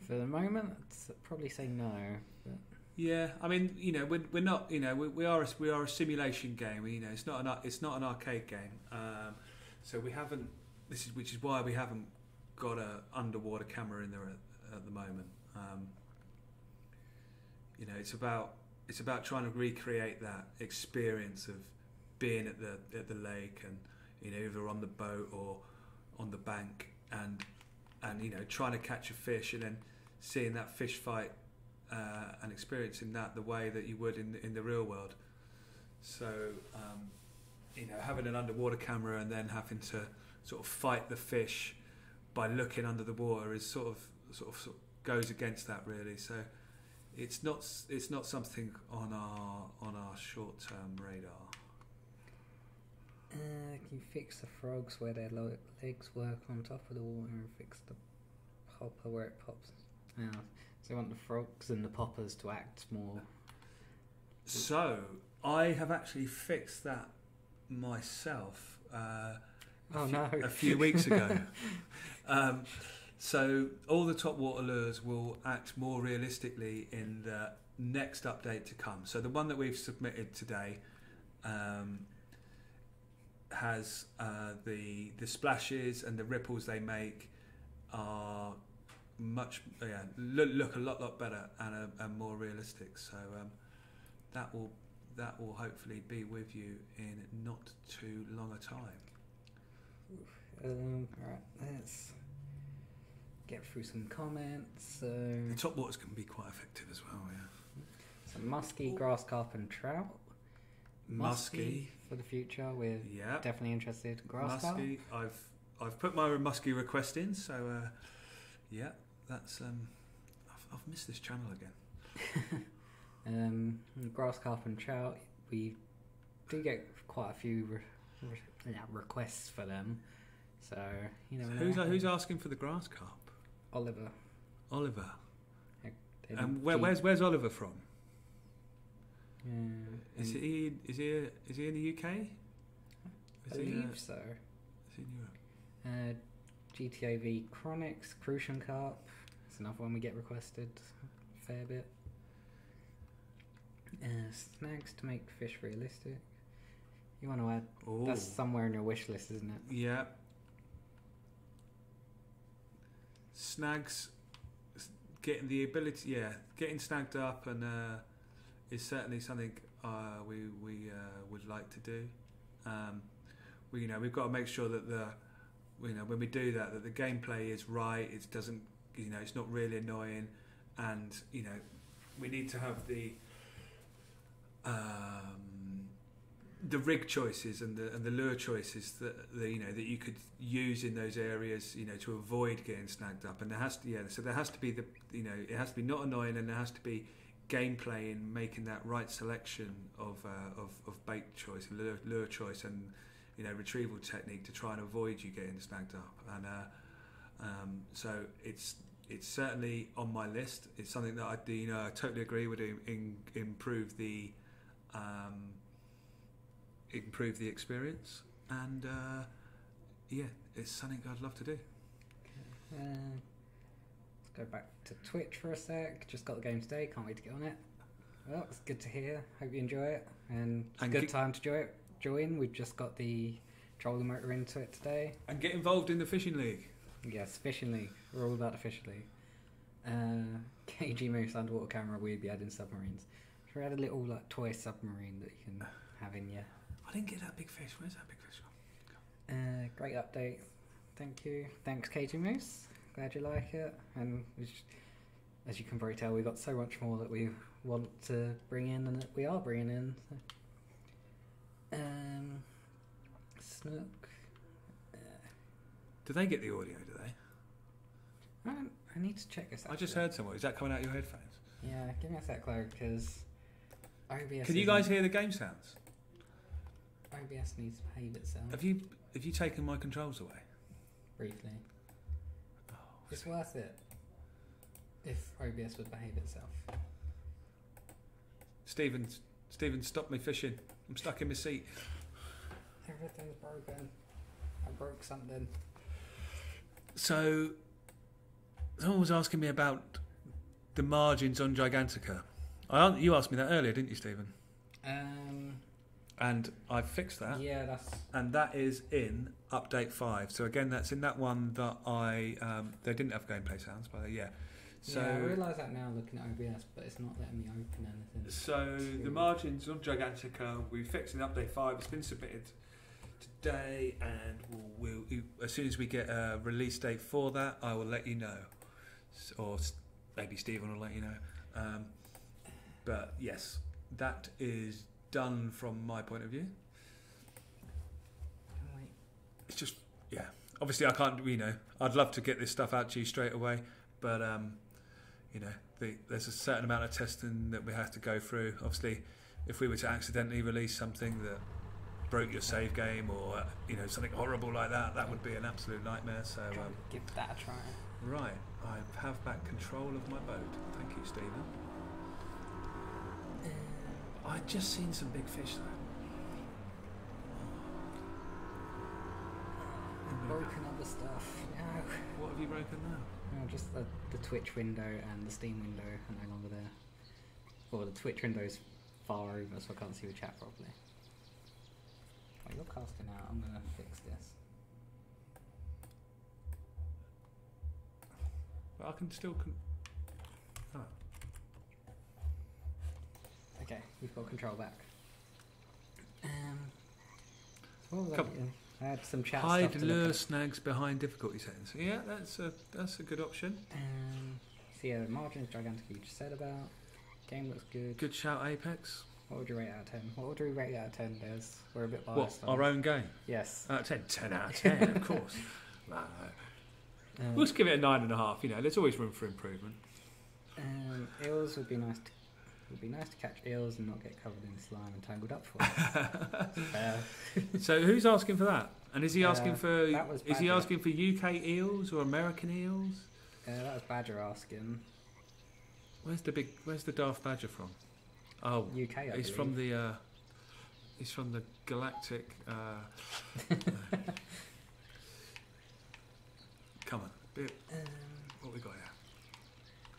For the moment, I'd probably say no. But Yeah, I mean, we're not, we are a simulation game. It's not an arcade game. So we haven't. Which is why we haven't got a underwater camera in there at the moment. It's about trying to recreate that experience of being at the lake and either on the boat or on the bank and trying to catch a fish and then seeing that fish fight and experiencing that the way that you would in the real world. So having an underwater camera and then having to sort of fight the fish by looking under the water is sort of goes against that really. So it's not something on our short term radar. Can you fix the frogs where their legs work on top of the water and fix the popper where it pops? Yeah. So you want the frogs and the poppers to act more. So I have actually fixed that myself. A few weeks ago. So all the top water lures will act more realistically in the next update to come. So the one that we've submitted today has the splashes and the ripples they make are look a lot better and more realistic. So that will hopefully be with you in not too long a time. Right, let's get through some comments. The top waters can be quite effective as well, yeah. So muskie, grass carp and trout. Muskie for the future. We're definitely interested. Grass carp. Muskie, I've put my muskie request in, so that's I've missed this channel again. Grass carp and trout. We do get quite a few requests for them. So who's asking for the grass carp? Oliver. And where's Oliver from? Is he in the UK? I believe so. Is he in Europe? GTA V Chronics, Crucian Carp. It's another one we get requested a fair bit. Snags to make fish realistic. You want to add? Ooh. That's somewhere in your wish list, isn't it? Yeah. Snags, getting the ability, getting snagged up, and is certainly something we would like to do. We've got to make sure that when we do that the gameplay is right. It doesn't, it's not really annoying, and we need to have the rig choices and the lure choices that you could use in those areas, to avoid getting snagged up. And there has to be it has to be not annoying, and there has to be gameplay in making that right selection of bait choice, lure choice, and retrieval technique to try and avoid you getting snagged up. And so it's certainly on my list. It's something that I do. I totally agree with improve the experience, and it's something I'd love to do. Let's go back to Twitch for a sec. Just got the game today, can't wait to get on it. Well, it's good to hear. Hope you enjoy it, and it's a good time to join. We've just got the trolling motor into it today. And get involved in the fishing league. Yes, fishing league. We're all about the fishing league. KG Moose underwater camera. We'd be adding submarines. So we had a little toy submarine that you can have in your. I didn't get that big fish. Where's that big fish gone? Great update. Thank you. Thanks, KG Moose. Glad you like it. And as you can probably tell, we've got so much more that we want to bring in and that we are bringing in. So. Snook. Do they get the audio, do they? I need to check this out. I just heard someone. Is that coming out your headphones? Yeah, give me a sec, Chloe, because OBS... Can you guys hear the game sounds? OBS needs to behave itself. Have you taken my controls away? Briefly. Oh, it's worth it if OBS would behave itself. Stephen, stop me fishing. I'm stuck in my seat. Everything's broken. I broke something. So, someone was asking me about the margins on Gigantica, You asked me that earlier, didn't you, Stephen? Um, And I've fixed that. yeah, that's And that is in update 5. So again, that's in that one that they didn't have gameplay sounds, but yeah. So yeah. I realise that now looking at OBS, but it's not letting me open anything. So the margins on Gigantica, we fixed in update 5. It's been submitted today, and we'll as soon as we get a release date for that, I will let you know, or maybe Stephen will let you know. But yes, that is done from my point of view. Wait. It's just, yeah. Obviously, I can't. I'd love to get this stuff out to you straight away, but there's a certain amount of testing that we have to go through. Obviously, if we were to accidentally release something that broke your save game, or something horrible like that, that would be an absolute nightmare. So Give that a try. right, I have back control of my boat. Thank you, Stephen. I'd just seen some big fish though. Broken other stuff. No. What have you broken now? No, just the Twitch window and the Steam window are no longer there. Or the Twitch window's far over, so I can't see the chat properly. Oh, you're casting out. I'm gonna fix this. But I can still. Oh. Okay, we've got control back. So what was Come. I had some chat Hide stuff to lure look at. snags behind difficulty settings. Yeah, that's a good option. So yeah, the margins, Gigantic, you just said about. Game looks good. Good shout, Apex. What would you rate out of 10? What would you rate out of 10, Des? We're a bit What, biased. our own game? Yes. 10. 10 out of 10, of course. We'll just give it a 9.5. There's always room for improvement. Eels would be nice. Would be nice to catch eels and not get covered in slime and tangled up for. So who's asking for that? And is he asking for? That was Is he Badger. asking for UK eels or American eels? That was Badger asking. Where's the Daft Badger from? Oh, UK. I he's believe. from the. He's from the Galactic. Come on, what we got here?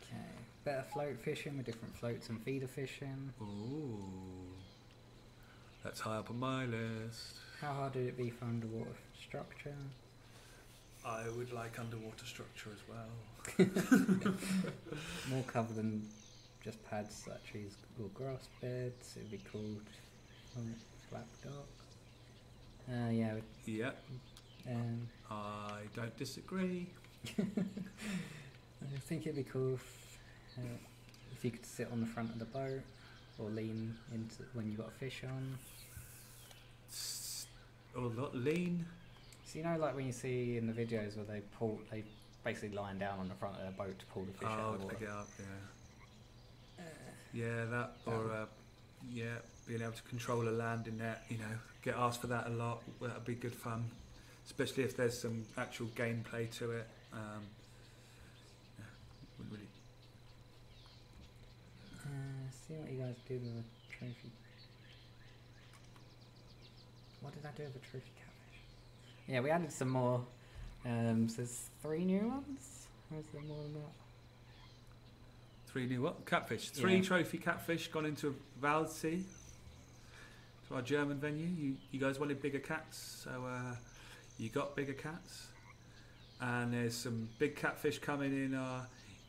Okay. Better float fishing with different floats and feeder fishing. Ooh, that's high up on my list. How hard would it be for underwater structure? I would like underwater structure as well. More cover than just pads such as or grass beds. It'd be called flat dock. Yeah. Yeah, I don't disagree. I think it'd be cool if you could sit on the front of the boat or lean into when you got a fish on. Or not lean. So like when you see in the videos where they basically lying down on the front of their boat to pull the fish out of the water. Pick it up, yeah. That or being able to control a landing net. Get asked for that a lot. That'd be good fun, especially if there's some actual gameplay to it. Wouldn't really. See what you guys do with a trophy. What did I do with a trophy catfish? Yeah, we added some more. So there's 3 new ones. Or is there more than that? 3 new what? Catfish. 3 Yeah. trophy catfish gone into Waldsee, to our German venue. You guys wanted bigger cats, so you got bigger cats. And there's some big catfish coming in our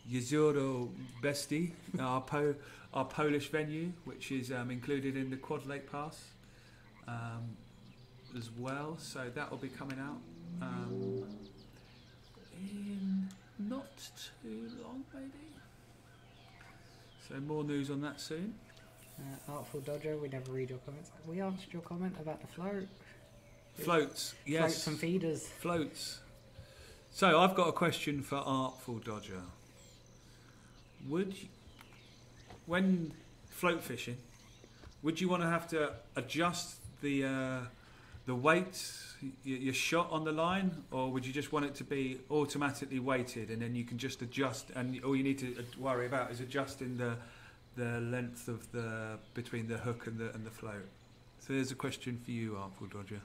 Jezioro Besti, our Polish venue, which is included in the Quad Lake Pass as well. So that will be coming out in not too long, maybe. So more news on that soon. Artful Dodger, we never read your comments. We answered your comment about the float. Floats, yes. Floats and feeders. Floats. So I've got a question for Artful Dodger. When float fishing, would you want to have to adjust the weight, your shot on the line, or would you just want it to be automatically weighted and then you can just adjust, and all you need to worry about is adjusting the length of between the hook and the float? So there's a question for you, Artful Dodger.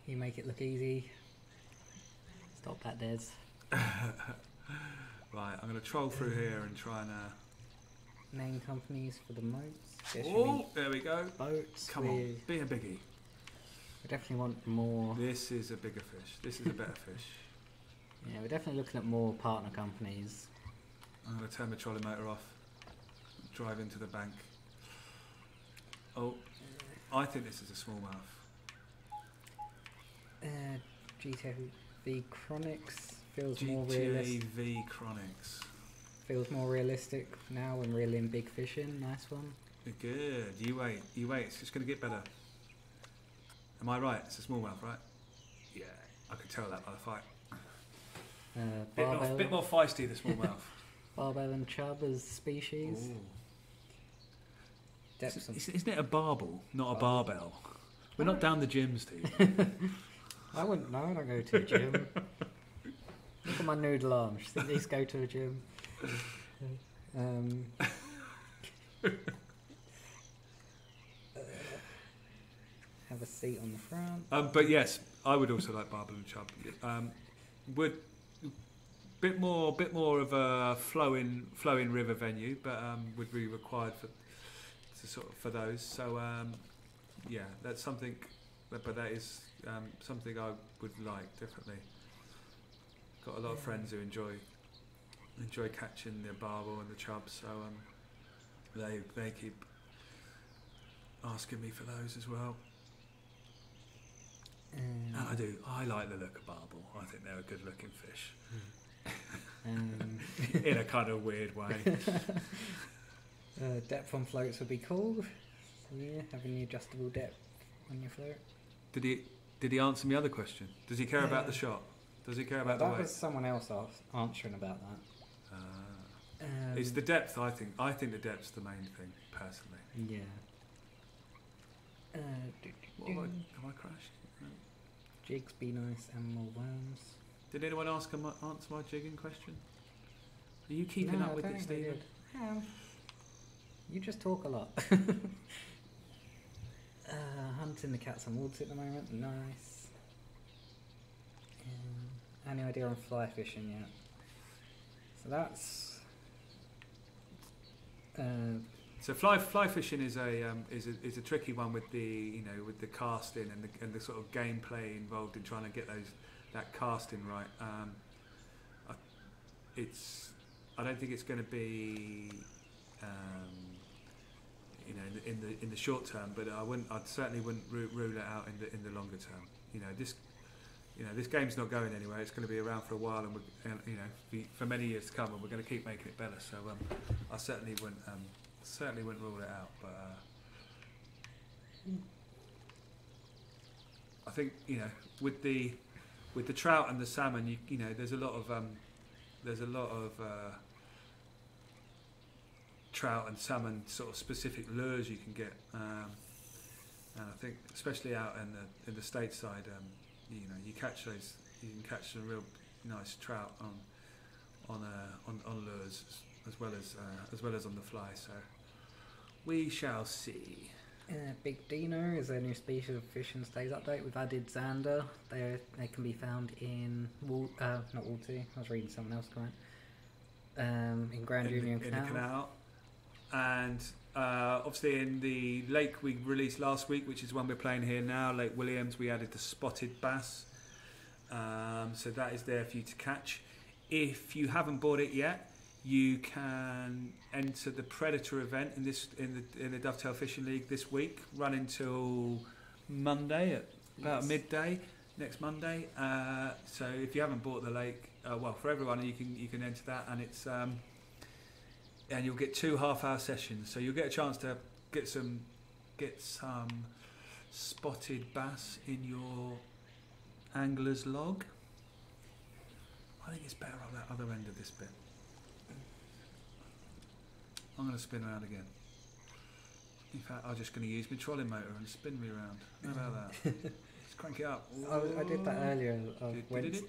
You make it look easy. Stop that, Des. Right, I'm going to troll through here and try and... Name companies for the moats. Oh, there we go. Boats. Come on, be a biggie. We definitely want more. This is a bigger fish. This is a better fish. Yeah, we're definitely looking at more partner companies. I'm going to turn the trolling motor off. Drive into the bank. Oh, I think this is a smallmouth. GTV Chronics feels more realistic. GTV Chronics. Feels more realistic now when reeling big fish in. Nice one. Good. You wait. It's just going to get better. Am I right? It's a smallmouth, right? Yeah, I could tell that by the fight. Bit more feisty, the smallmouth. Barbel and chub as species. Isn't it a barbel, not a barbell? We're not down the gym, Steve. I wouldn't know. I don't go to a gym. Look at my noodle arm. Should at least go to a gym. Have a seat on the front. But yes, I would also like barbel and chub. Would bit more of a flowing river venue, but would be required for those. So yeah, that's something. But that is something I would like, definitely. Got a lot of friends who enjoy catching the barbel and the chub, so they keep asking me for those as well. And I do. I like the look of barbel. I think they're a good looking fish. In a kind of weird way. Depth on floats would be cool. Yeah, having the adjustable depth on your float. Did he answer my other question? Does he care about the shot? Does he care about the weight? That was someone else answering about that. It's the depth, I think. I think the depth's the main thing, personally. Yeah. Have I crashed? No. Jigs be nice and more worms. Did anyone answer my jigging question? Are you keeping up with it, Stephen? You just talk a lot. Hunting the cats and wolves at the moment. Nice. Any idea on fly fishing yet? So that's. So fly fishing is a tricky one with the with the casting and the sort of gameplay involved in trying to get that casting right. I don't think it's going to be in the short term, but I certainly wouldn't rule it out in the longer term. This game's not going anywhere. It's going to be around for a while, and for many years to come, and we're going to keep making it better. So I certainly wouldn't rule it out. But I think with the trout and the salmon, there's a lot of trout and salmon sort of specific lures you can get, and I think especially out in the stateside, you can catch some real nice trout on lures as well as on the fly. So we shall see. Big Dino is a new species of fish in today's update. We've added Xander. They can be found in not Walty. I was reading someone else comment. In Grand Union Canal. In the canal. And obviously in the lake we released last week, which is one we're playing here now, Lake Williams, we added the spotted bass. So that is there for you to catch. If you haven't bought it yet, you can enter the Predator event in the Dovetail Fishing League this week, run until Monday at about midday next Monday. So if you haven't bought the lake, for everyone you can enter that, and it's and you'll get 2 half-hour sessions. So you'll get a chance to get some spotted bass in your angler's log. I think it's better on that other end of this bit. I'm going to spin around again. In fact, I'm just going to use my trolling motor and spin me around. How about that? Let's crank it up. I did that earlier. I went to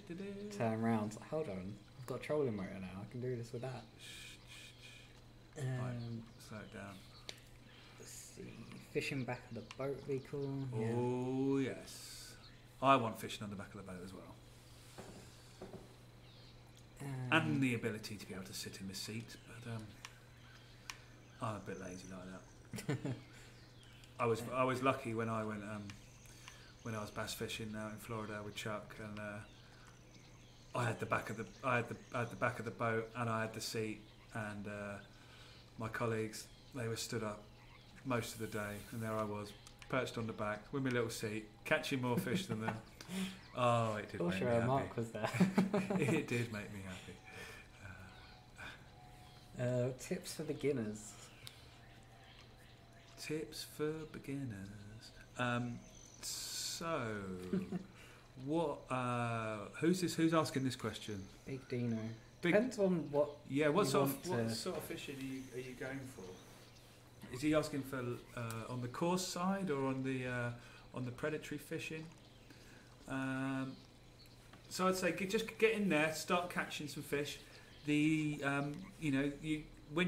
turn around. Like, hold on, I've got a trolling motor now. I can do this with that. Right, slow it down. Let's see. Fishing back of the boat would be cool. Oh yes, I want fishing on the back of the boat as well. and the ability to be able to sit in the seat. But I'm a bit lazy like that. I was lucky when I went when I was bass fishing out in Florida with Chuck, and I had the back of the boat, and I had the seat, and my colleagues, they were stood up most of the day, and there I was, perched on the back with my little seat, catching more fish than them. Oh, it did make me happy. Mark was there. It did make me happy. Tips for beginners. Tips for beginners. So, what? Who's asking this question? Big Dino. Depends on what. Yeah, what sort of fishing are you going for? Is he asking for on the coarse side or on the predatory fishing? So I'd say just get in there, start catching some fish. When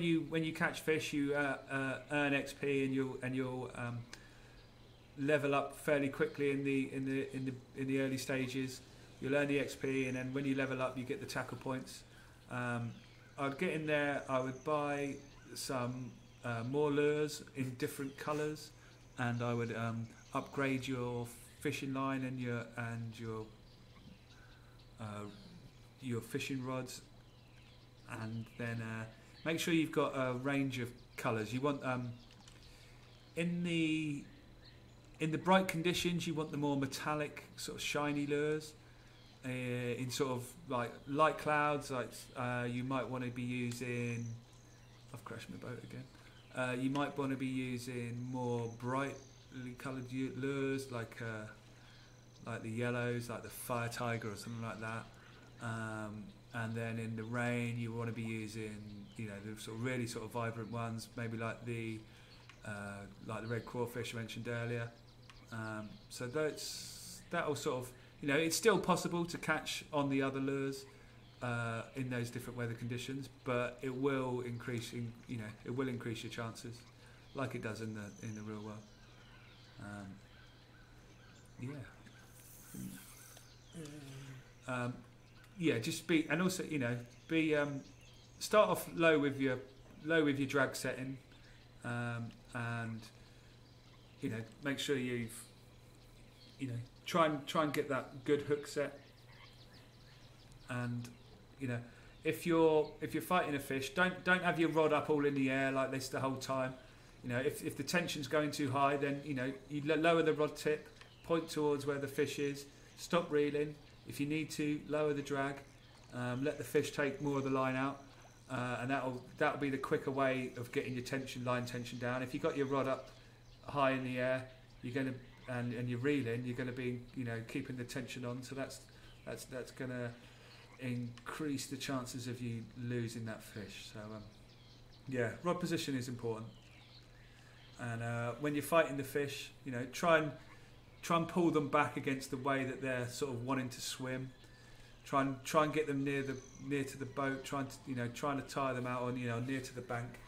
you catch fish, you earn XP and you'll level up fairly quickly in the early stages. You'll earn the XP, and then when you level up, you get the tackle points. I'd get in there. I would buy some more lures in different colours, and I would upgrade your fishing line and your fishing rods, and then make sure you've got a range of colours. You want in the bright conditions, you want the more metallic, sort of shiny lures. In sort of like light clouds, like you might want to be using. I've crashed my boat again. You might want to be using more brightly coloured lures, like the yellows, like the Fire Tiger or something like that. And then in the rain, you want to be using, the sort of really sort of vibrant ones, maybe like the red crawfish I mentioned earlier. So that'll sort of, it's still possible to catch on the other lures in those different weather conditions, but it will increase your chances, like it does in the real world. Just be, and also start off low with your drag setting, and make sure you've try and get that good hook set, and if you're fighting a fish, don't have your rod up all in the air like this the whole time. If the tension's going too high, then you lower the rod tip, point towards where the fish is, stop reeling. If you need to, lower the drag, let the fish take more of the line out, and that'll be the quicker way of getting your line tension down. If you got your rod up high in the air, you're going to and you're reeling, you're going to be keeping the tension on. So that's going to increase the chances of you losing that fish. So rod position is important. And when you're fighting the fish, try and pull them back against the way that they're sort of wanting to swim. Try and get them near to the boat. Trying to tire them out or near to the bank.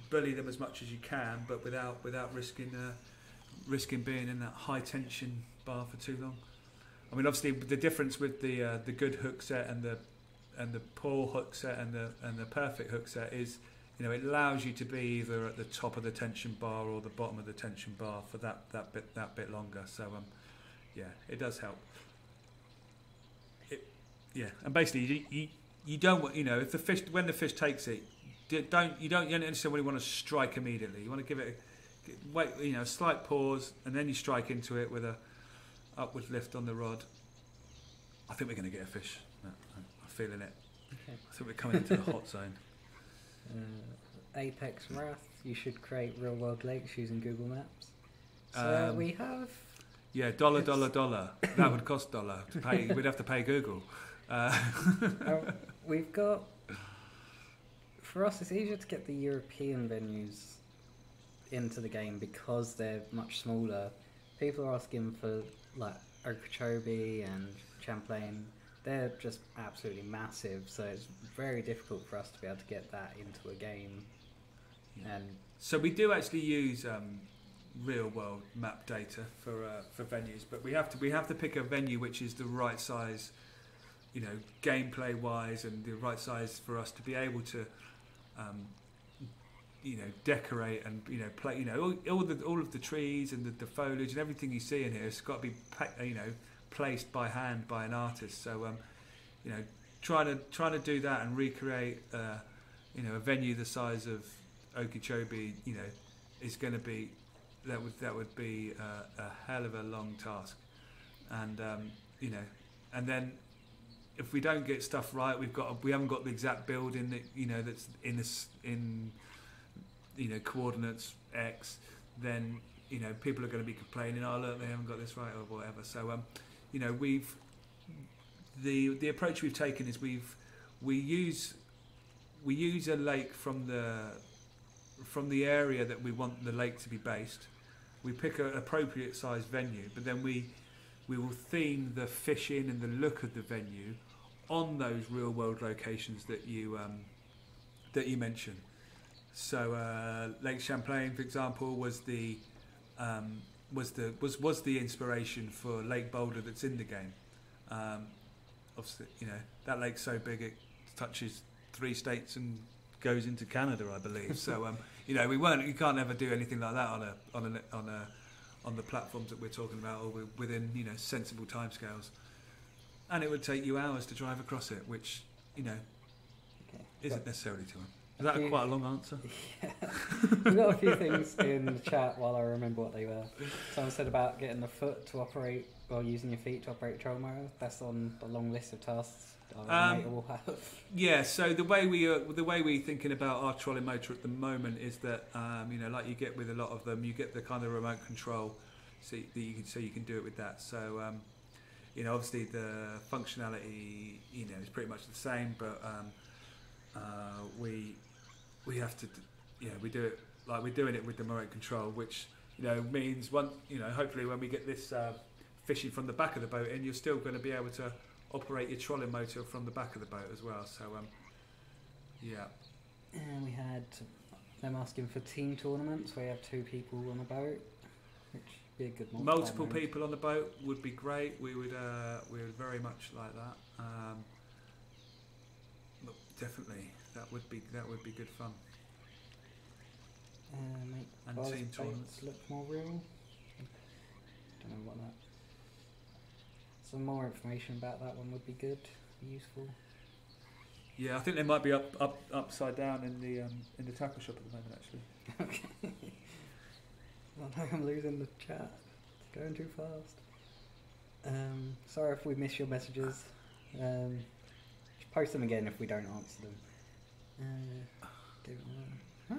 Bully them as much as you can, but without risking being in that high tension bar for too long. I mean, obviously the difference with the good hook set and the poor hook set and the perfect hook set is, it allows you to be either at the top of the tension bar or the bottom of the tension bar for that bit longer. So it does help. And basically you don't want, if when the fish takes it, you don't necessarily want to strike immediately. You want to give it a slight pause, and then you strike into it with a upward lift on the rod. I think we're going to get a fish. I'm feeling it. Okay. I think we're coming into the hot zone. Apex Wrath, you should create real world lakes using Google Maps. So we have... Yeah, $. That would cost $1 to pay. We'd have to pay Google. We've got... For us, it's easier to get the European venues into the game because they're much smaller. People are asking for like Okeechobee and Champlain. They're just absolutely massive, so it's very difficult for us to be able to get that into a game. And so we do actually use real world map data for venues, but we have to pick a venue which is the right size you know, gameplay wise and the right size for us to be able to, you know, decorate and, you know, play, you know, all of the trees and the foliage and everything you see in here has got to be, you know, placed by hand by an artist. So, you know, trying to do that and recreate, you know, a venue the size of Okeechobee, you know, is going to be, that would be a hell of a long task. And you know, and then if we don't get stuff right, we haven't got the exact building that, you know, that's in you know, coordinates X, then, you know, people are going to be complaining, oh look, they haven't got this right or whatever. So you know, the approach we've taken is we use a lake from the area that we want the lake to be based. We pick an appropriate sized venue, but then we will theme the fishing and the look of the venue on those real world locations that you mentioned. So Lake Champlain, for example, was the inspiration for Lake Boulder that's in the game. Obviously, you know, that lake's so big it touches 3 states and goes into Canada, I believe. So you know, you can't ever do anything like that on the platforms that we're talking about, or within, you know, sensible timescales. And it would take you hours to drive across it, which, you know, isn't necessarily too long. Is that quite a long answer? Yeah. We've got a few things in the chat while I remember what they were. Someone said about getting the foot to operate, or using your feet to operate troll motor. That's on the long list of tasks our mate will have. Yeah, so the way we're thinking about our trolling motor at the moment is that, you know, like you get with a lot of them, you get the kind of remote control, so you can do it with that. So you know, obviously the functionality, you know, is pretty much the same, but we have to, you know, we do it like we're doing it with the remote control, which, you know, means you know, hopefully when we get this fishing from the back of the boat in, you're still going to be able to operate your trolling motor from the back of the boat as well. So yeah. And we had them asking for team tournaments where you have 2 people on a boat, which would be a good multiple people on the boat would be great. We would very much like that. But definitely that would be good fun. Make and Buzz team tournaments look more real. Don't know what that. Some more information about that one would be good, useful. Yeah, I think they might be upside down in the tackle shop at the moment, actually. Okay. I know I'm losing the chat. It's going too fast. Sorry if we miss your messages. Just post them again if we don't answer them.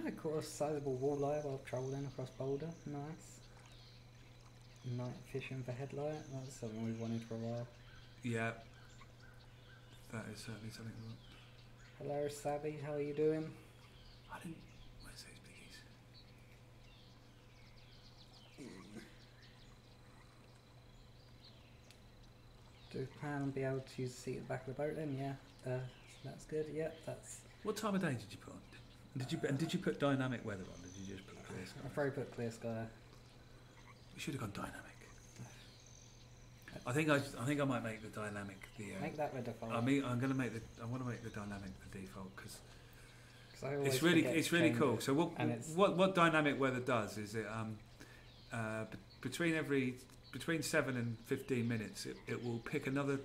I caught a sizable walleye while trolling across Boulder. Nice. Night fishing for headlight. That's something we've wanted for a while. Yeah. That is certainly something we want. Hello, Savvy. How are you doing? Where's those biggies? Do you plan on being able to use the seat at the back of the boat then? Yeah. That's good. Yep, that's... What time of day did you put on? Did you put dynamic weather on? Did you just put clear sky? I've probably put clear sky. We should have gone dynamic. I think I might make the dynamic the. Make that the default. I mean, I want to make the dynamic the default because it's really cool. So what dynamic weather does is it between 7 and 15 minutes it will pick another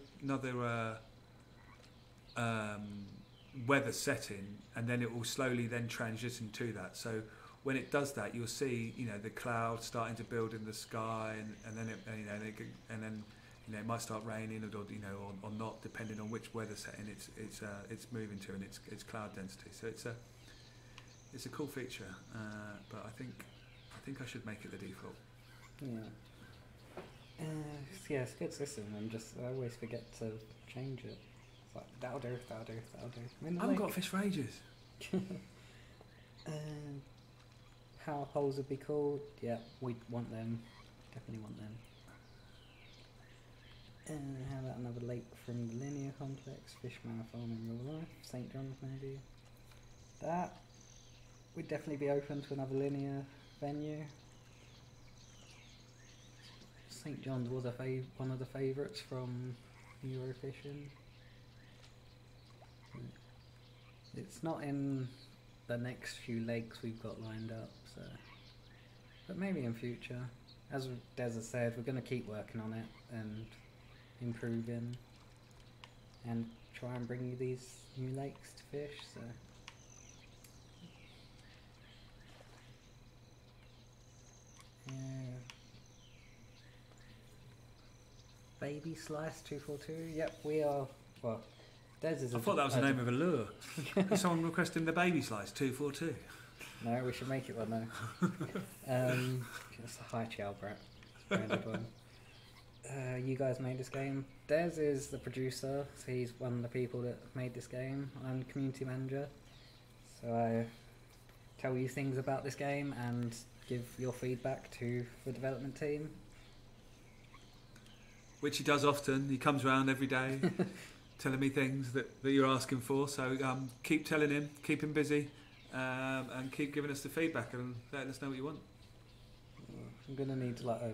weather setting, and then it will slowly then transition to that. So when it does that, you'll see, you know, the clouds starting to build in the sky, and then it might start raining or not, depending on which weather setting it's moving to, and its cloud density. So it's a cool feature, but I think I should make it the default. Yeah, it's a good system. I always forget to change it. It's like that'll do. I haven't got fish for ages. How holes would be cool? Yeah, we'd want them. Definitely want them. How about another lake from the Linear Complex? Fishman Farm in real life. St. John's maybe. That we'd definitely be open to another linear venue. St. John's was one of the favourites from Eurofishing. It's not in the next few legs we've got lined up, so. But maybe in future. As Des has said, we're going to keep working on it and improving and try and bring you these new lakes to fish, so. Yeah. Baby Slice 242. Yep, we are. Well, Des is. I thought that was the name of a lure. Is someone requesting the baby slice 242? No, we should make it one though. It's a high chow brat. Branded one. You guys made this game. Des is the producer, so he's one of the people that made this game. I'm the community manager, so I tell you things about this game and give your feedback to the development team. Which he does often. He comes around every day telling me things that you're asking for. So keep telling him, keep him busy, and keep giving us the feedback and letting us know what you want. I'm going to need like a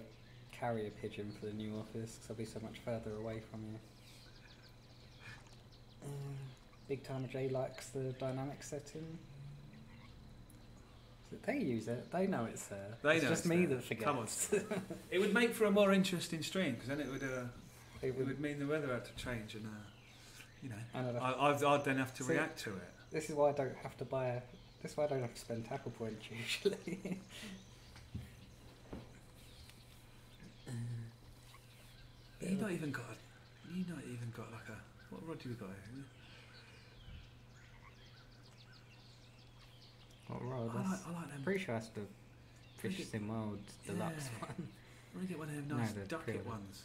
carrier pigeon for the new office because I'll be so much further away from you. Big Timer J likes the dynamic setting. They use it. They know it's there. It's just me that forgets. Come on. It would make for a more interesting stream because then it would mean the weather had to change and I'd then have to react to it. This is why I don't have to buy. This is why I don't have to spend tackle points usually. You've not even got like a. What rod do we got here? What rod? I like them. I'm pretty sure that's the Fish Sim World deluxe one. I want to get one of them nice ducket ones.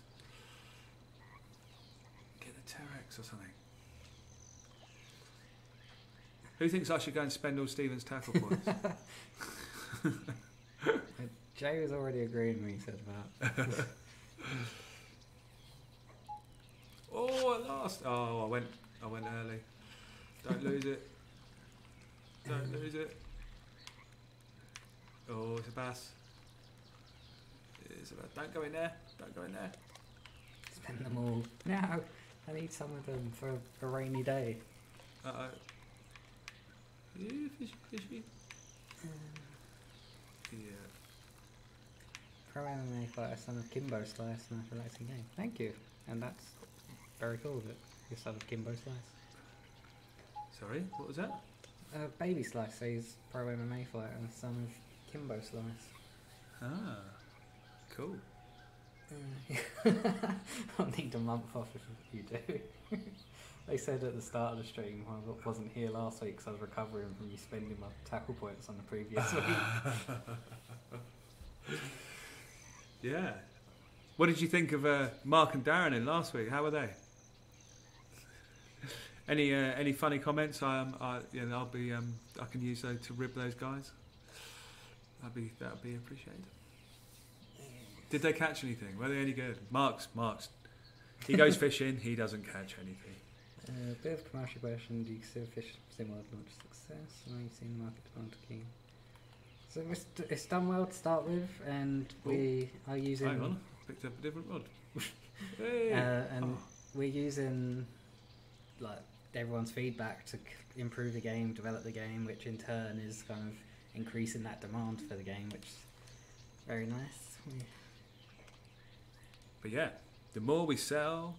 Get the Terex or something. Who thinks I should go and spend all Stephen's tackle points? Jay was already agreeing with me, he said that. Oh, at last! Oh, I went early. Don't lose it. Don't lose it. Oh, it's a bass. It's a bass. Don't go in there. Don't go in there. Spend them all. No, I need some of them for a rainy day. Uh-oh. Yeah, fishy. Yeah. Pro MMA fighter, son of Kimbo Slice, and a relaxing game. Thank you. And that's very cool that you're son of Kimbo Slice. Sorry, what was that? Baby Slice says pro MMA fighter and son of Kimbo Slice. Ah, cool. I'll need a month off if you do. They said at the start of the stream I wasn't here last week because I was recovering from you spending my tackle points on the previous week. Yeah. What did you think of Mark and Darren in last week? How were they? Any funny comments? I can use those to rib those guys. That'd be appreciated. Did they catch anything? Were they any good? Mark's. He goes fishing. He doesn't catch anything. A bit of commercial question. Do you consider Fish Sim World launch success? I know you've seen the market demand to keen. So it's done well to start with, and we are using. Hang on, picked up a different rod. Hey. And we're using like everyone's feedback to improve the game, develop the game, which in turn is kind of increasing that demand for the game, which is very nice. But yeah, the more we sell,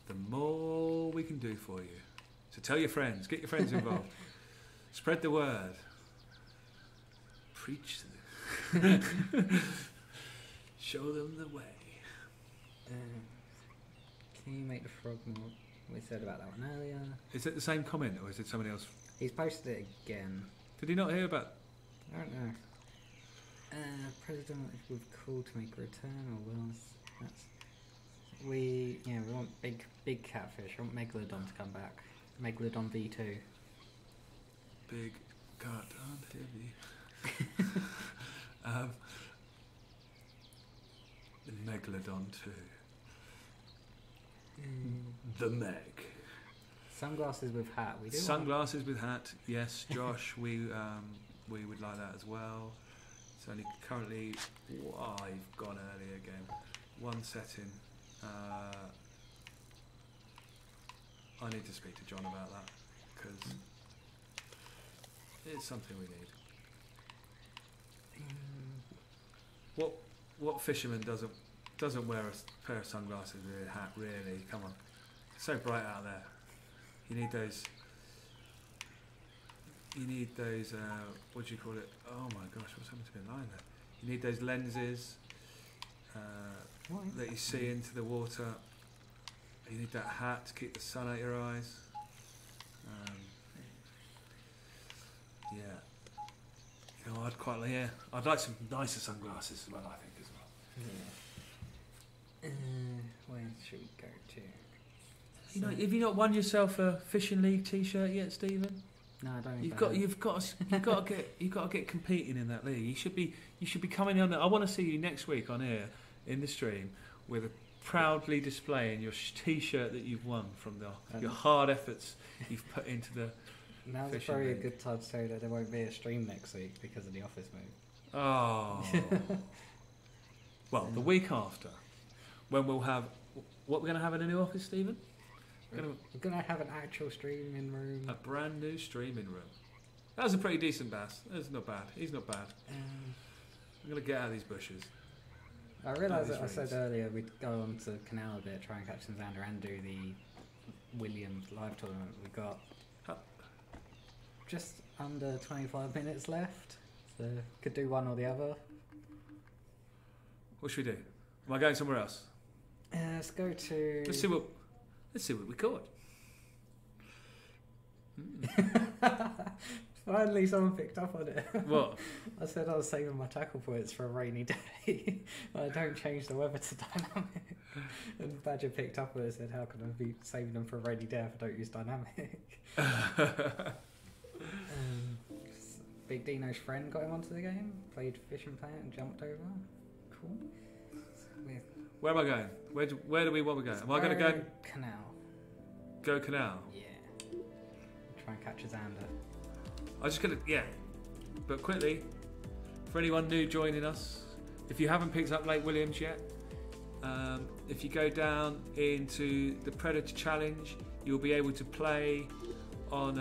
the more we can do for you. So tell your friends, get your friends involved, spread the word, preach to them, show them the way. Can you make the frog more? We said about that one earlier. Is it the same comment or is it somebody else? He's posted it again. Did he not hear about? I don't know. President would call to make a return or wills. We want big catfish. We want Megalodon to come back. Megalodon V2. Big cut on heavy. Megalodon 2. The Meg. Sunglasses with hat. We do sunglasses with hat. Yes, Josh. we would like that as well. It's only currently. I've gone early again. One setting. I need to speak to John about that because it's something we need. What fisherman doesn't wear a pair of sunglasses with a hat? Really, come on, it's so bright out there. You need those. What do you call it? Oh my gosh, what's happened to my line there? You need those lenses that you see into the water. You need that hat to keep the sun out your eyes. Yeah. You know, I'd like some nicer sunglasses as well, I think, as well. Yeah. Where should we go to? You know, have you not won yourself a Fishing League T-shirt yet, Stephen? No, I don't. You've got to get competing in that league. You should be coming on. I want to see you next week on here in the stream with a proudly displaying your T-shirt that you've won from your hard efforts you've put into the. Now's probably a good time to say that there won't be a stream next week because of the office move. Oh. Well, the week after, when we'll have what we're going to have in a new office, Stephen. We're going to have an actual streaming room. A brand new streaming room. That was a pretty decent bass. That's not bad. He's not bad. I'm going to get out of these bushes. I realised that I said earlier we'd go on to Canal a bit, try and catch some Xander and do the Williams live tournament. We've got just under 25 minutes left, so could do one or the other. What should we do? Am I going somewhere else? Let's go to... Let's see what we caught. Finally someone picked up on it. What? I said I was saving my tackle points for a rainy day. I don't change the weather to dynamic. And Badger picked up on it and said, how can I be saving them for a rainy day if I don't use dynamic? Big Dino's friend got him onto the game, played Fishing Planet and jumped over. Cool. Where am I going? Where do we want to go? Am I going to go? Canal. Go Canal? Yeah. Try and catch a Xander. I'm just going to, yeah. But quickly, for anyone new joining us, if you haven't picked up Lake Williams yet, if you go down into the Predator Challenge, you'll be able to play on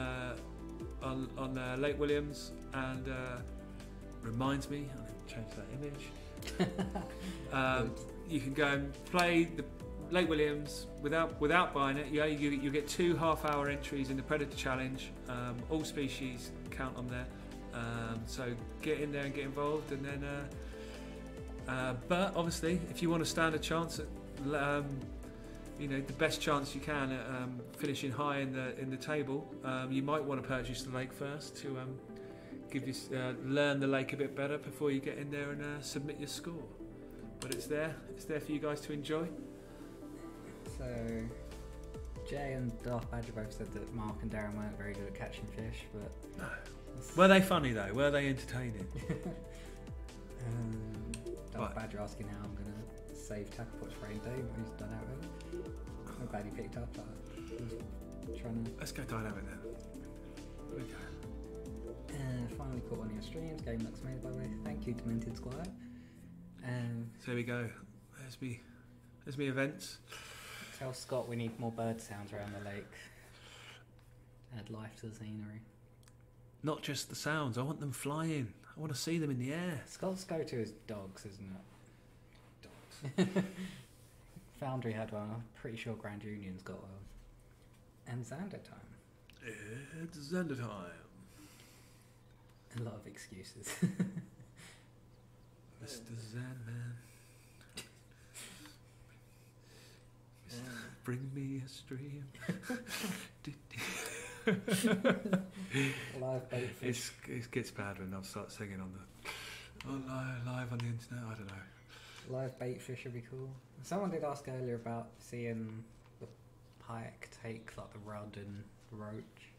Lake Williams, and reminds me, I'll change that image. You can go and play the Lake Williams without buying it. You get 2 half-hour entries in the Predator Challenge. All species count on there, so get in there and get involved. And then, but obviously, if you want to stand a chance at, the best chance you can at finishing high in the table, you might want to purchase the lake first to give you learn the lake a bit better before you get in there and submit your score. But it's there for you guys to enjoy. So Jay and Darth Badger both said that Mark and Darren weren't very good at catching fish, but were they funny though? Were they entertaining? Darth Badger asking how I'm gonna save tackle points for rain day when he's done out with it. I'm glad he picked up. Let's go dynamic then. There we go. Finally caught one of your streams. Game looks amazing, by the way. Thank you, Demented Squire. So there we go. There's me events. Tell Scott we need more bird sounds around the lake. Add life to the scenery. Not just the sounds. I want them flying. I want to see them in the air. Scott's go-to is dogs, isn't it? Dogs. Foundry had one. I'm pretty sure Grand Union's got one. And Xander time. It's Xander time. A lot of excuses. Mr. Zandman. Bring me a stream. Live bait fish. It gets bad when I start singing live on the internet. I don't know. Live bait fish would be cool. Someone did ask earlier about seeing the pike take like the rudd and roach.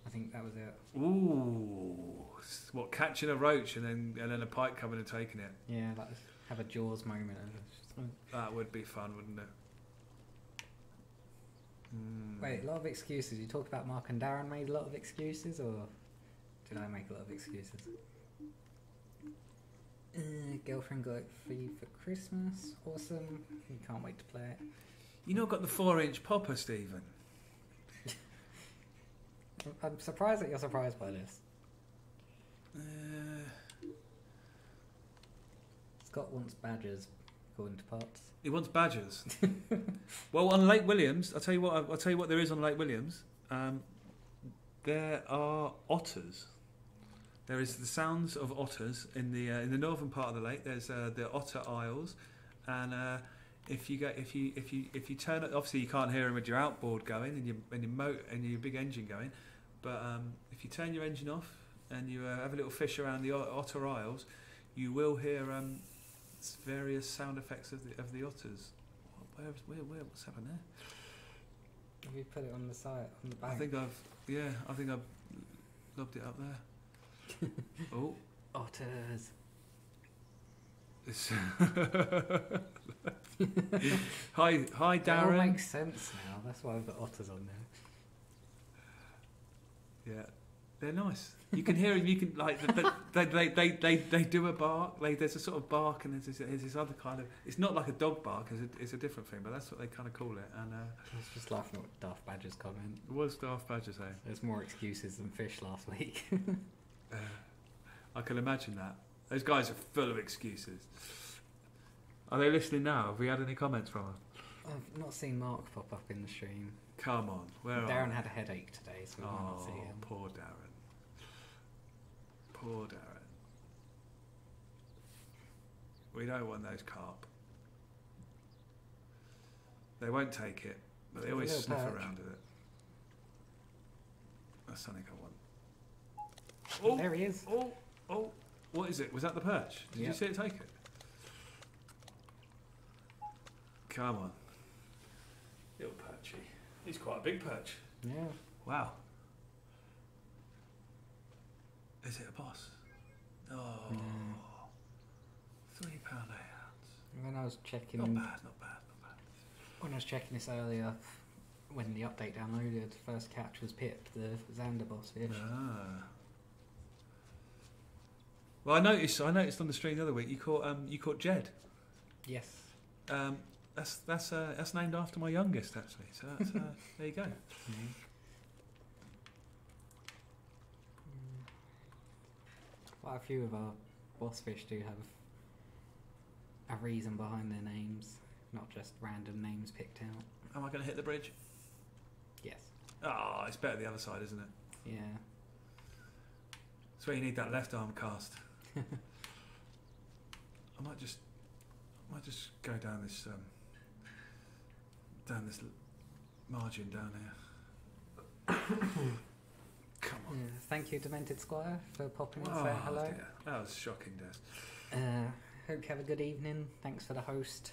I think that was it. Ooh, what, catching a roach and then a pike coming and taking it? Yeah, like have a Jaws moment. That would be fun, wouldn't it? Wait, a lot of excuses. You talked about Mark and Darren made a lot of excuses, or did I make a lot of excuses? Girlfriend got it for you for Christmas. Awesome. You can't wait to play it. You not got the 4-inch popper, Stephen? I'm surprised that you're surprised by this. Scott wants badgers, according to Potts. He wants badgers. Well, on Lake Williams, I'll tell you what there is on Lake Williams. There are otters. There is the sounds of otters in the northern part of the lake. There's the Otter Isles, and if you turn it, obviously you can't hear them with your outboard going and your big engine going, but if you turn your engine off and you have a little fish around the Otter Isles, you will hear various sound effects of the otters. What's happened there? Have you put it on the side, on the back? I think I've lobbed it up there. Oh, Otters. Hi, It all Darren. makes sense now. That's why I've got otters on there. Yeah, they're nice. You can hear them. You can they do a bark. There's a sort of bark, and there's this other kind of. It's not like a dog bark. It's a different thing, but that's what they kind of call it. And I was just laughing at Daft Badger's comment. what does Daft Badger say? There's more excuses than fish last week. I can imagine that. Those guys are full of excuses. Are they listening now? Have we had any comments from them? I've not seen Mark pop up in the stream. Come on, where are Darren they? had a headache today, so we might not see him. Poor Darren. Poor Darren. We don't want those carp. They won't take it, but they always Little sniff perch. around with it. That's something I want. Oh, there he is. Oh, what is it? Was that the perch? Did you Yep. see it take it? Come on. Little perchy. He's quite a big perch. Yeah. Wow. Is it a boss? Oh. No. £3 a ounce. When I was checking, Not bad. when I was checking this earlier, when the update downloaded, first catch was Pip, the Xander boss fish. Ah. Well, I noticed on the stream the other week you caught Jed. Yes. That's named after my youngest actually. So that's, there you go. Mm-hmm. Quite a few of our boss fish do have a reason behind their names, not just random names picked out. Am I going to hit the bridge? Yes. Oh, it's better the other side, isn't it? Yeah. That's where you need that left arm cast. I might just go down this margin down here. Come on. Yeah. Thank you, Demented Squire, for popping in and Oh, saying hello. dear. That was shocking, Des. Hope you have a good evening. Thanks for the host.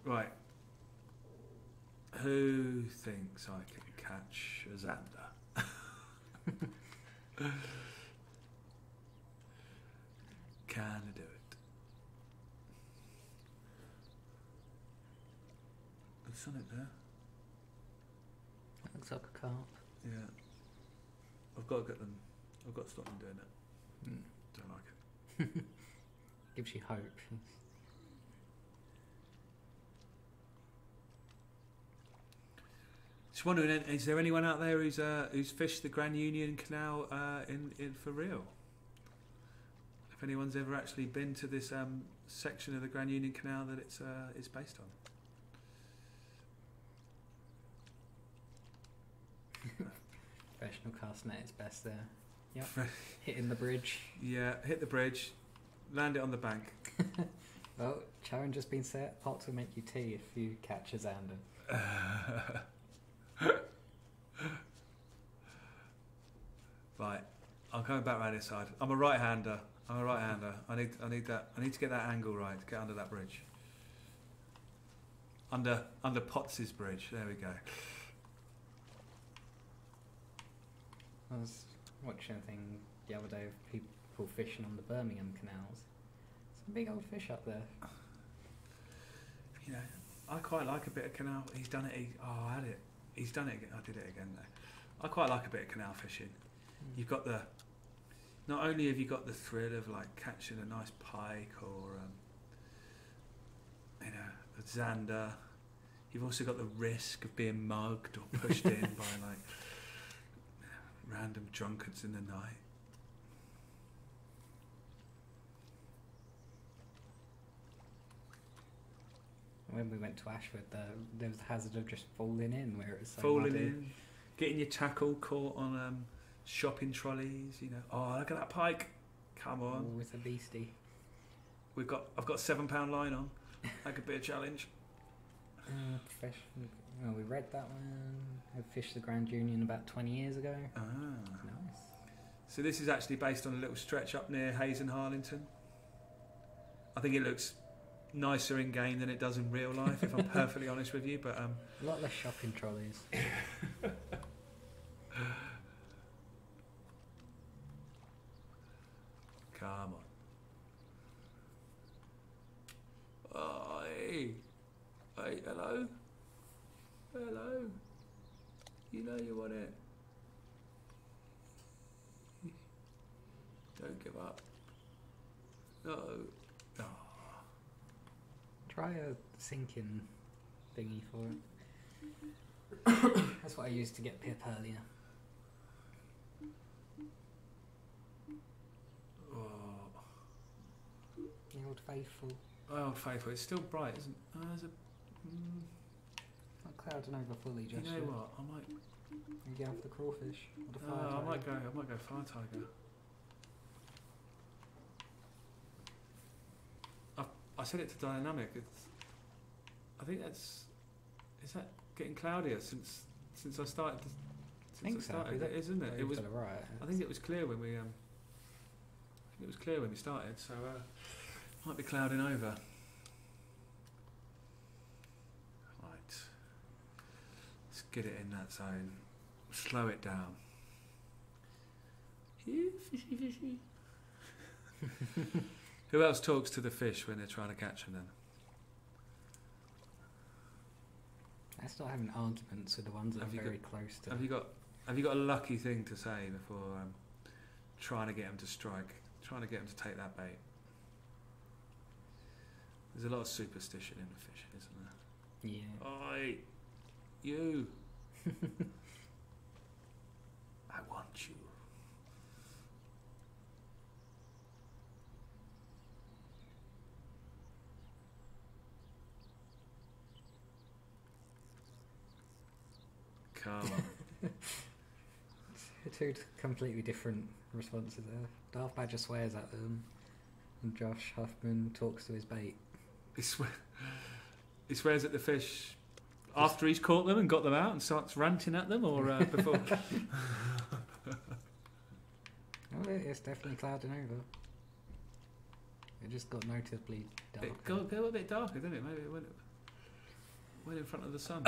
Right. Who thinks I can catch a Xander? Can I do it? There's something there. Looks like a carp. Yeah. I've got to get them. I've got to stop them doing it. Don't like it. Gives you hope. Just wondering, is there anyone out there who's fished the Grand Union Canal in for real? If anyone's ever actually been to this section of the Grand Union Canal that it's based on. Professional cast net is best there. Yep. Hitting the bridge. Yeah, hit the bridge, land it on the bank. Well, challenge has been set. Potts will make you tea if you catch a Xander. Right, I'm coming back around this side. I'm a right-hander. I need to get that angle right to get under that bridge. Under Potts's bridge. There we go. I was watching a thing the other day of people fishing on the Birmingham canals. Some big old fish up there. You know, I quite like a bit of canal. He's done it. I had it. He's done it again. I did it again though. I quite like a bit of canal fishing. You've got not only have you got the thrill of like catching a nice pike or a Xander, you've also got the risk of being mugged or pushed in by like random drunkards in the night. When we went to Ashford, there was the hazard of just falling in where it was so Falling muddy. in, getting your tackle caught on shopping trolleys. You know, oh look at that pike! Come on, Oh, it's a beastie. I've got a £7 line on. That could be a challenge. Professional. Oh, we read that one. I fished the Grand Union about 20 years ago. Ah. Nice. So this is actually based on a little stretch up near Hayes and Harlington. I think it looks nicer in game than it does in real life, if I'm perfectly honest with you. But A lot less shopping trolleys. come on. Oh, hey, hello, hello. You know you want it. Don't give up. No. Oh. Try a sinking thingy for it. That's what I used to get pip earlier. Oh. The old faithful. Oh, faithful. It's still bright, isn't it? Oh, there's a. Not clouding over fully just You know yet. what? I might. You get off the crawfish or the fire I might tiger. go. I might go fire tiger. I said it to Dynamic. I think that's. Is that getting cloudier since I started? I think so. It is, isn't it? Well, It was. you've got it right. I think it was clear when we. I think it was clear when we started. So might be clouding over. Right. Let's get it in that zone. Slow it down. Fishy, fishy. Who else talks to the fish when they're trying to catch them then? I start having arguments with the ones that Have are you very close to. Have you got a lucky thing to say before trying to get them to strike, trying to get them to take that bait? There's a lot of superstition in the fishing, isn't there? Yeah. Oi, you! I want you. Come on. Two completely different responses there. Darth Badger swears at them, and Josh Huffman talks to his bait. He swears at the fish after he's caught them and got them out and starts ranting at them, or before? Oh, it's definitely clouding over. It just got noticeably dark. It got a bit darker, didn't it? Maybe it went in front of the sun.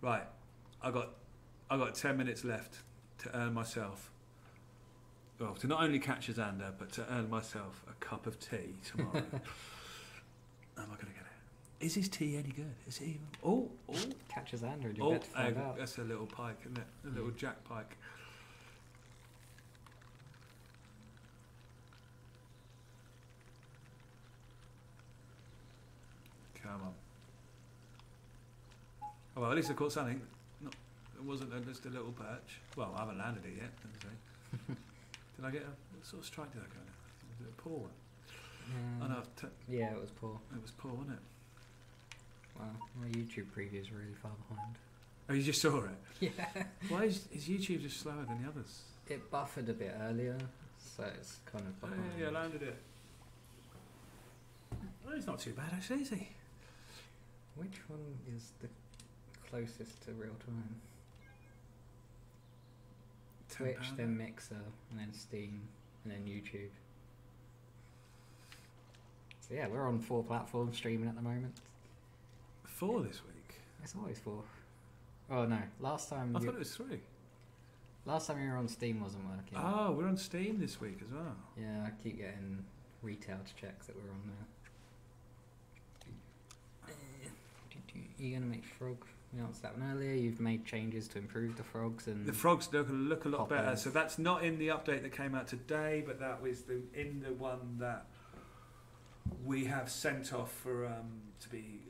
Right, I got 10 minutes left to earn myself. Well, to not only catch a zander, but to earn myself a cup of tea tomorrow. Am I going to get it? Is his tea any good? Is it even? Oh! Catch a zander and you're about to find out. That's a little pike, isn't it? A little jack pike. Come on. Oh, well, at least I caught something. It wasn't just a little perch. Well, I haven't landed it yet. Did I get what sort of strike did I go? Was it a poor one? Oh, no, Yeah, it was poor. it was poor, wasn't it? Wow, my YouTube preview is really far behind. Oh, you just saw it? Yeah. Why is YouTube just slower than the others? It buffered a bit earlier, so it's kind of Oh, behind. yeah, I landed it. Well, he's not too bad, actually, is he? Which one is the closest to real time? Twitch, £10. then Mixer, and then Steam, and then YouTube. So yeah, we're on 4 platforms streaming at the moment. 4 this week. It's always 4. Oh no, last time I thought it was 3. you were on Steam wasn't working. Oh, we're on Steam this week as well. Yeah, I keep getting retail checks that we're on there. You're gonna make frog. We answered that one earlier. You've made changes to improve the frogs and The frogs look a lot better. Poppers. So that's not in the update that came out today, but that was in the one that we have sent off for to be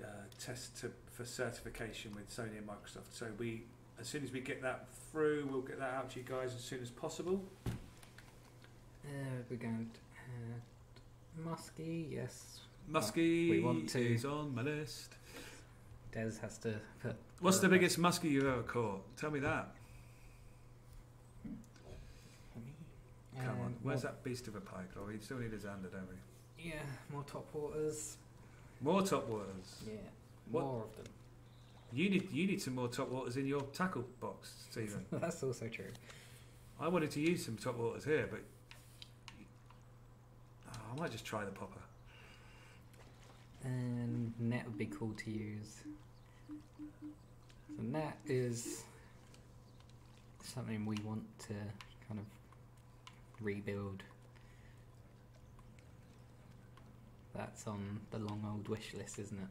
for certification with Sony and Microsoft. So as soon as we get that through, we'll get that out to you guys as soon as possible. We're going to Muskie, yes. Muskie we want to. is on my list. Des has to put. What's the biggest muskie you've ever caught? Tell me that. Come on, where's that beast of a pike? Oh, we still need a zander, don't we? Yeah, more top waters. More top waters. Yeah, What? more of them. You need some more top waters in your tackle box, Stephen. That's also true. I wanted to use some top waters here, but I might just try the popper. And net would be cool to use. So net is something we want to kind of rebuild. That's on the long old wish list, isn't it?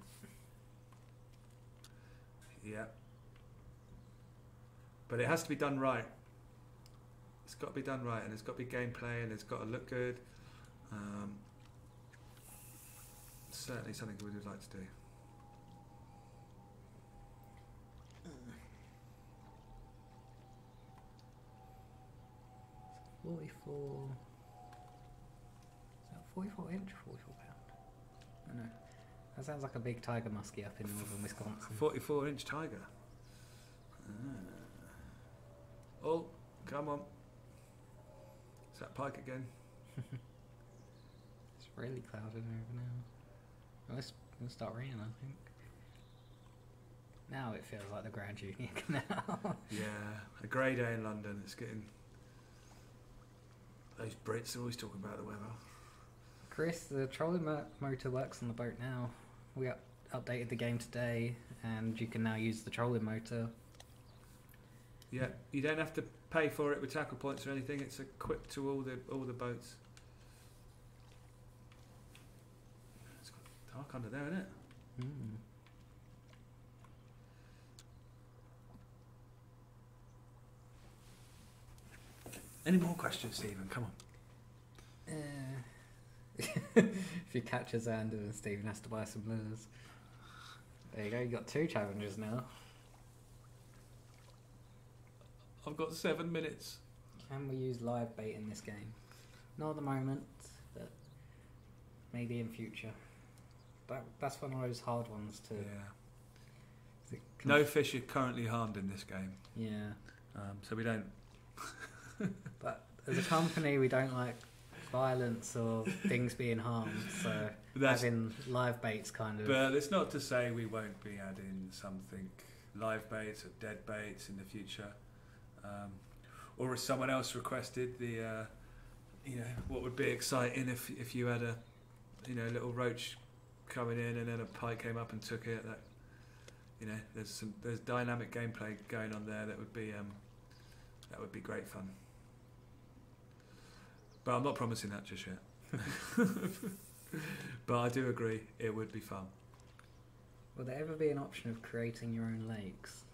Yeah. But it has to be done right. It's got to be done right, and it's got to be gameplay, and it's got to look good. Certainly something we would like to do. $44. Is that 44 inch or 44 pound? I don't know. That sounds like a big tiger muskie up in northern Wisconsin. 44-inch tiger. Oh, come on. Is that pike again? It's really clouded over now. Oh, it's going to start raining, I think. Now it feels like the Grand Junior Canal. Yeah, a grey day in London. It's getting... Those Brits are always talking about the weather. Chris, the trolling motor works on the boat now. We updated the game today, and you can now use the trolling motor. Yeah, you don't have to pay for it with tackle points or anything. It's equipped to all the boats. It's got dark under there, isn't it? Mm. Any more questions, Stephen? Come on. If you catch a Xander, then Stephen has to buy some lures. There you go, you got 2 challenges now. I've got 7 minutes. Can we use live bait in this game? Not at the moment, but maybe in future. That's one of those hard ones to... Yeah. No fish are currently harmed in this game. Yeah. So we don't... But as a company, we don't like violence or things being harmed, so having live baits kind of... But it's not to say we won't be adding something, live baits or dead baits in the future. Or as someone else requested, what would be exciting if you had a little roach coming in and then a pike came up and took it. That there's dynamic gameplay going on there that would be great fun. But I'm not promising that just yet. But I do agree it would be fun. Will there ever be an option of creating your own lakes?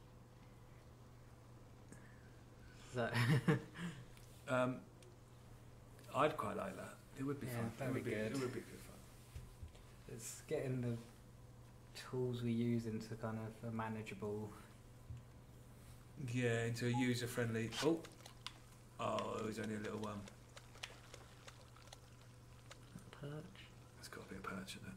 Is that I'd quite like that. It would be fun. That'd be good. It would be good fun. It's getting the tools we use into kind of a manageable... Yeah, into a user-friendly... Oh, it was only a little one. Perch? There's got to be a perch in it.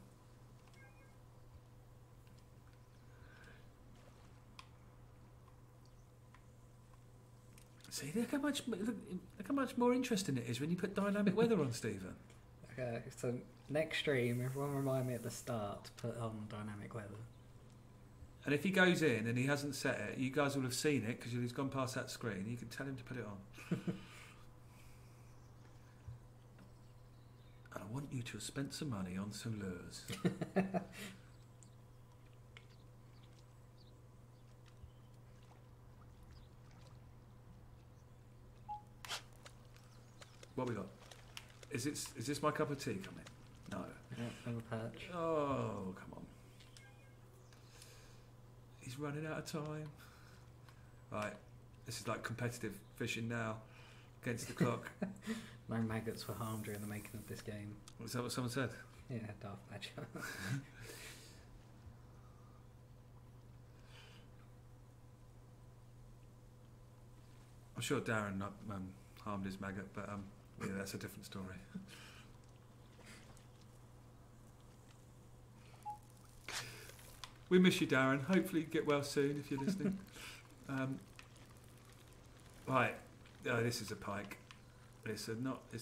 See, look how much more interesting it is when you put dynamic weather on, Stephen. Okay, so next stream, everyone remind me at the start to put on dynamic weather. And if he goes in and he hasn't set it, you guys will have seen it because he's gone past that screen. You can tell him to put it on. And I want you to have spent some money on some lures. What we got? Is this my cup of tea coming? No. Another perch. Oh, come on. He's running out of time. Right. This is like competitive fishing now. Against the clock. No maggots were harmed during the making of this game. Is that what someone said? Yeah, Darth Badger. I'm sure Darren harmed his maggot, but yeah, that's a different story. We miss you, Darren. Hopefully you get well soon if you're listening. Right, this is a pike. It's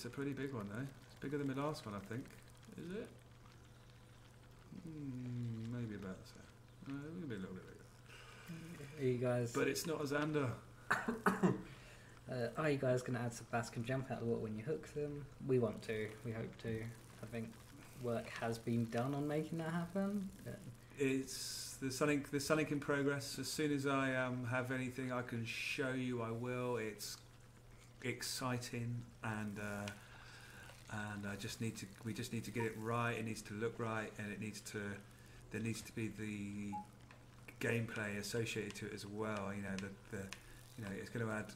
a pretty big one though. It's bigger than my last one, I think. Is it? Maybe about so. Maybe a little bit bigger. Are you guys? But it's not a Xander. Are you guys going to add some bass can jump out of the water when you hook them? We want to. We hope to. I think work has been done on making that happen. There's something in progress. As soon as I have anything I can show you, I will. It's exciting, and we just need to get it right. It needs to look right, and there needs to be the gameplay associated to it as well. It's going to add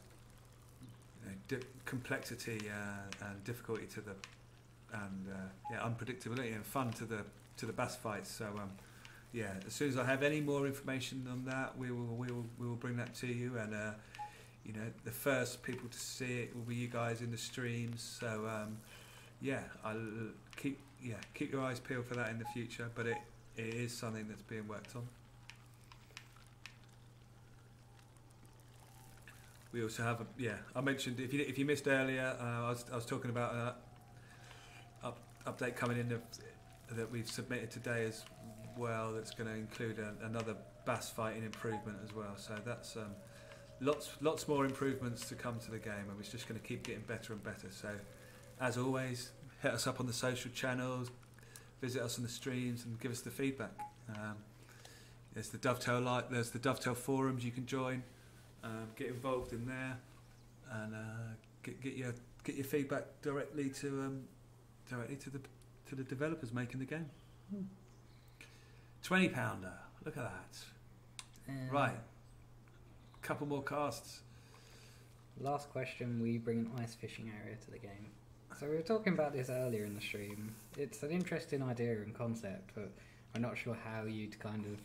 complexity and difficulty to the unpredictability and fun to the bass fights. So as soon as I have any more information on that, we will bring that to you. And the first people to see it will be you guys in the streams. So I'll keep your eyes peeled for that in the future. But it is something that's being worked on. We also have I mentioned if you missed earlier, I was talking about update coming in that we've submitted today as well. That's going to include another bass fighting improvement as well. So that's lots more improvements to come to the game, and it's just going to keep getting better and better. So as always, hit us up on the social channels, visit us on the streams, and give us the feedback. There's the Dovetail forums you can join. Get involved in there, and get your feedback directly to the developers making the game. £20. Look at that. Right, couple more casts. Last question: we bring an ice fishing area to the game. So we were talking about this earlier in the stream. It's an interesting idea and concept, but I'm not sure how you'd kind of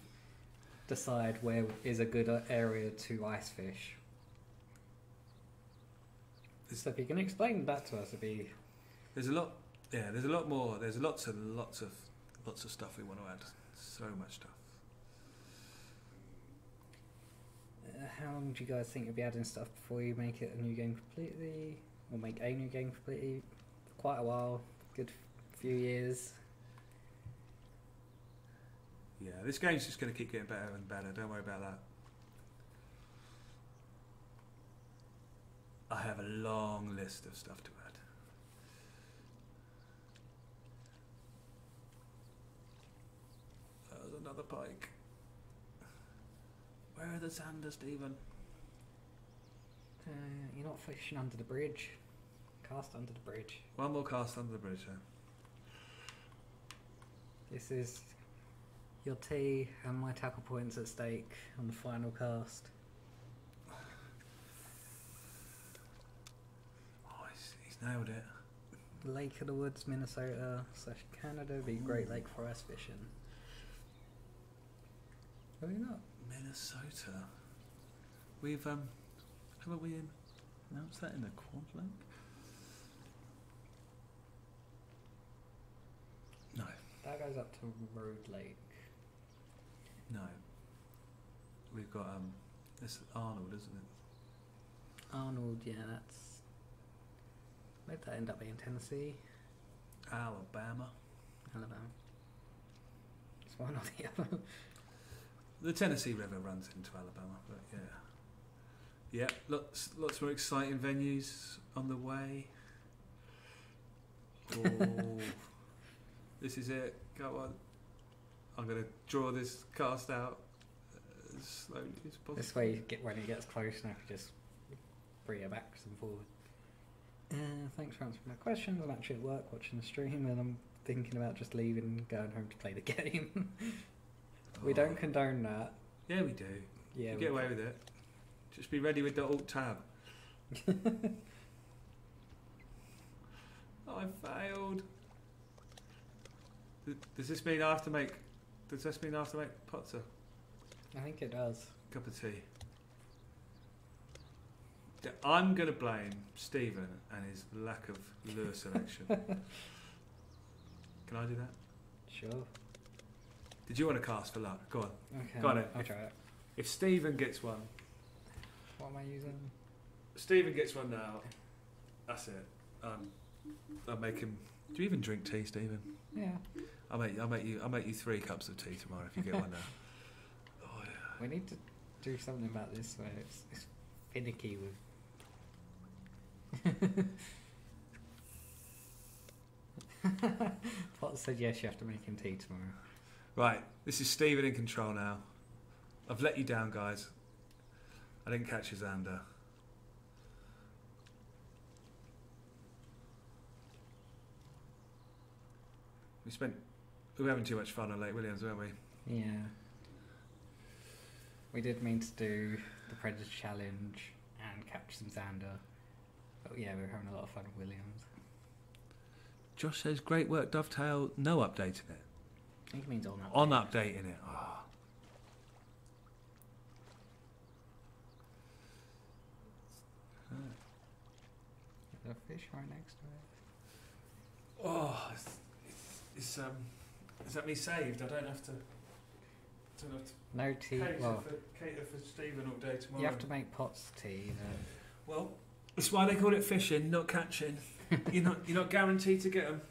decide where is a good area to ice fish. So if you can explain that to us, it'd be. There's a lot more. There's lots of stuff we want to add. So much stuff. How long do you guys think you'll be adding stuff before you make it a new game completely, or make a new game completely? Quite a while, good few years. Yeah, this game's just going to keep getting better and better. Don't worry about that. I have a long list of stuff to add. There's another pike. Where are the Xander, Stephen? You're not fishing under the bridge. Cast under the bridge. One more cast under the bridge, yeah. This is your tea and my tackle points at stake on the final cast. Oh, he's nailed it. Lake of the Woods, Minnesota / Canada, be Great Lake for ice fishing. Are we not? Minnesota. We've haven't we announced that in the Quad Lake? No. That goes up to Road Lake. No. We've got it's Arnold, isn't it? Arnold, yeah, that's. Maybe that end up being Tennessee. Alabama. It's one or the other. The Tennessee River runs into Alabama, but yeah, lots more exciting venues on the way. Oh, this is it. Go on. I'm going to draw this cast out as slowly as possible. This way, when it gets close enough, just bring it backwards and forward. Thanks for answering my questions. I'm actually at work watching the stream, and I'm thinking about just leaving and going home to play the game. We don't condone that. Yeah, we do. Yeah, you get away with it. Just be ready with the Alt Tab. I failed. Does this mean I have to make? Does this mean I have to make Potter I think it does. cup of tea? Yeah, I'm going to blame Stephen and his lack of lure selection. Can I do that? Sure. Did you want to cast for luck? Go on. Okay. Got it. I'll try it. If Stephen gets one, What am I using? Stephen gets one now. That's it. I'll make him. Do you even drink tea, Stephen? Yeah. I'll make you 3 cups of tea tomorrow if you get one now. Oh yeah. We need to do something about this where it's finicky with. Potter said yes, you have to make him tea tomorrow. Right, this is Stephen in control now. I've let you down, guys. I didn't catch his Xander. We were having too much fun on Lake Williams, weren't we? Yeah. We did mean to do the Predator Challenge and catch some Xander. But yeah, we were having a lot of fun with Williams. Josh says, great work, Dovetail. No updating it. I think it means on that. On updating it. Oh. There's a fish right next to it. Oh, is that me saved? I don't have to. No tea. Well, Cater for Stephen all day tomorrow. you have to make Potts tea. Well, that's why they call it fishing, not catching. You're not guaranteed to get them.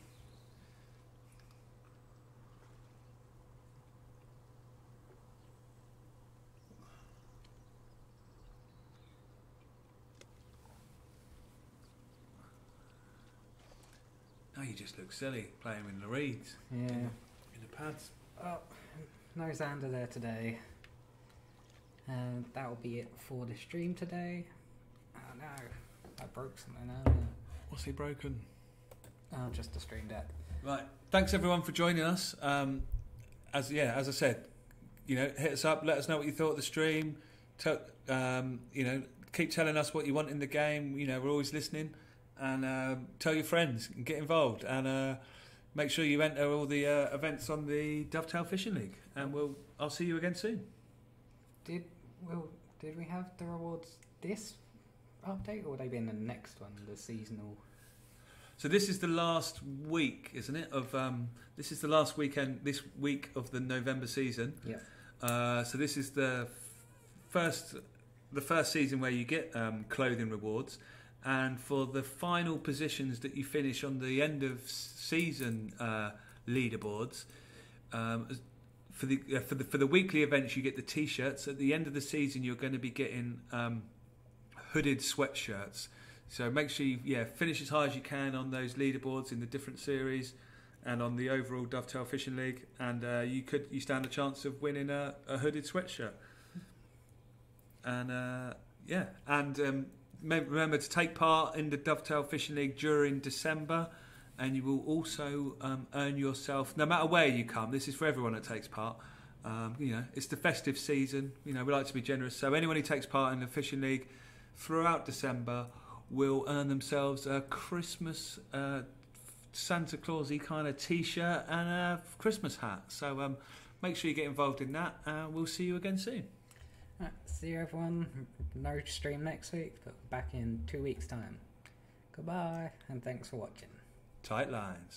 No, you just look silly playing in the reeds. Yeah. In the pads. Oh, no Xander there today. And that will be it for the stream today. Oh no, I broke something earlier. What's he broken? Oh, just the stream deck. Right. Thanks everyone for joining us. As I said, hit us up. Let us know what you thought of the stream. Keep telling us what you want in the game. We're always listening. And tell your friends and get involved. And make sure you enter all the events on the Dovetail Fishing League. And I'll see you again soon. Did we have the rewards this update, or would they be in the next one, the seasonal? So this is the last week, isn't it? This is the last weekend this week of the November season. Yeah. So this is the first season where you get clothing rewards, and for the final positions that you finish on the end of season leaderboards. For the weekly events, you get the T-shirts. At the end of the season, you're going to be getting hooded sweatshirts. So make sure you finish as high as you can on those leaderboards in the different series, and on the overall Dovetail Fishing League, and you stand a chance of winning a hooded sweatshirt. And remember to take part in the Dovetail Fishing League during December. And you will also earn yourself, no matter where you come, this is for everyone that takes part, it's the festive season, we like to be generous, so anyone who takes part in the Fishing League throughout December will earn themselves a Christmas Santa Clausy kind of t-shirt and a Christmas hat, so make sure you get involved in that, and we'll see you again soon. Right, see you everyone. No stream next week, but back in 2 weeks time. Goodbye, and thanks for watching. Tight lines.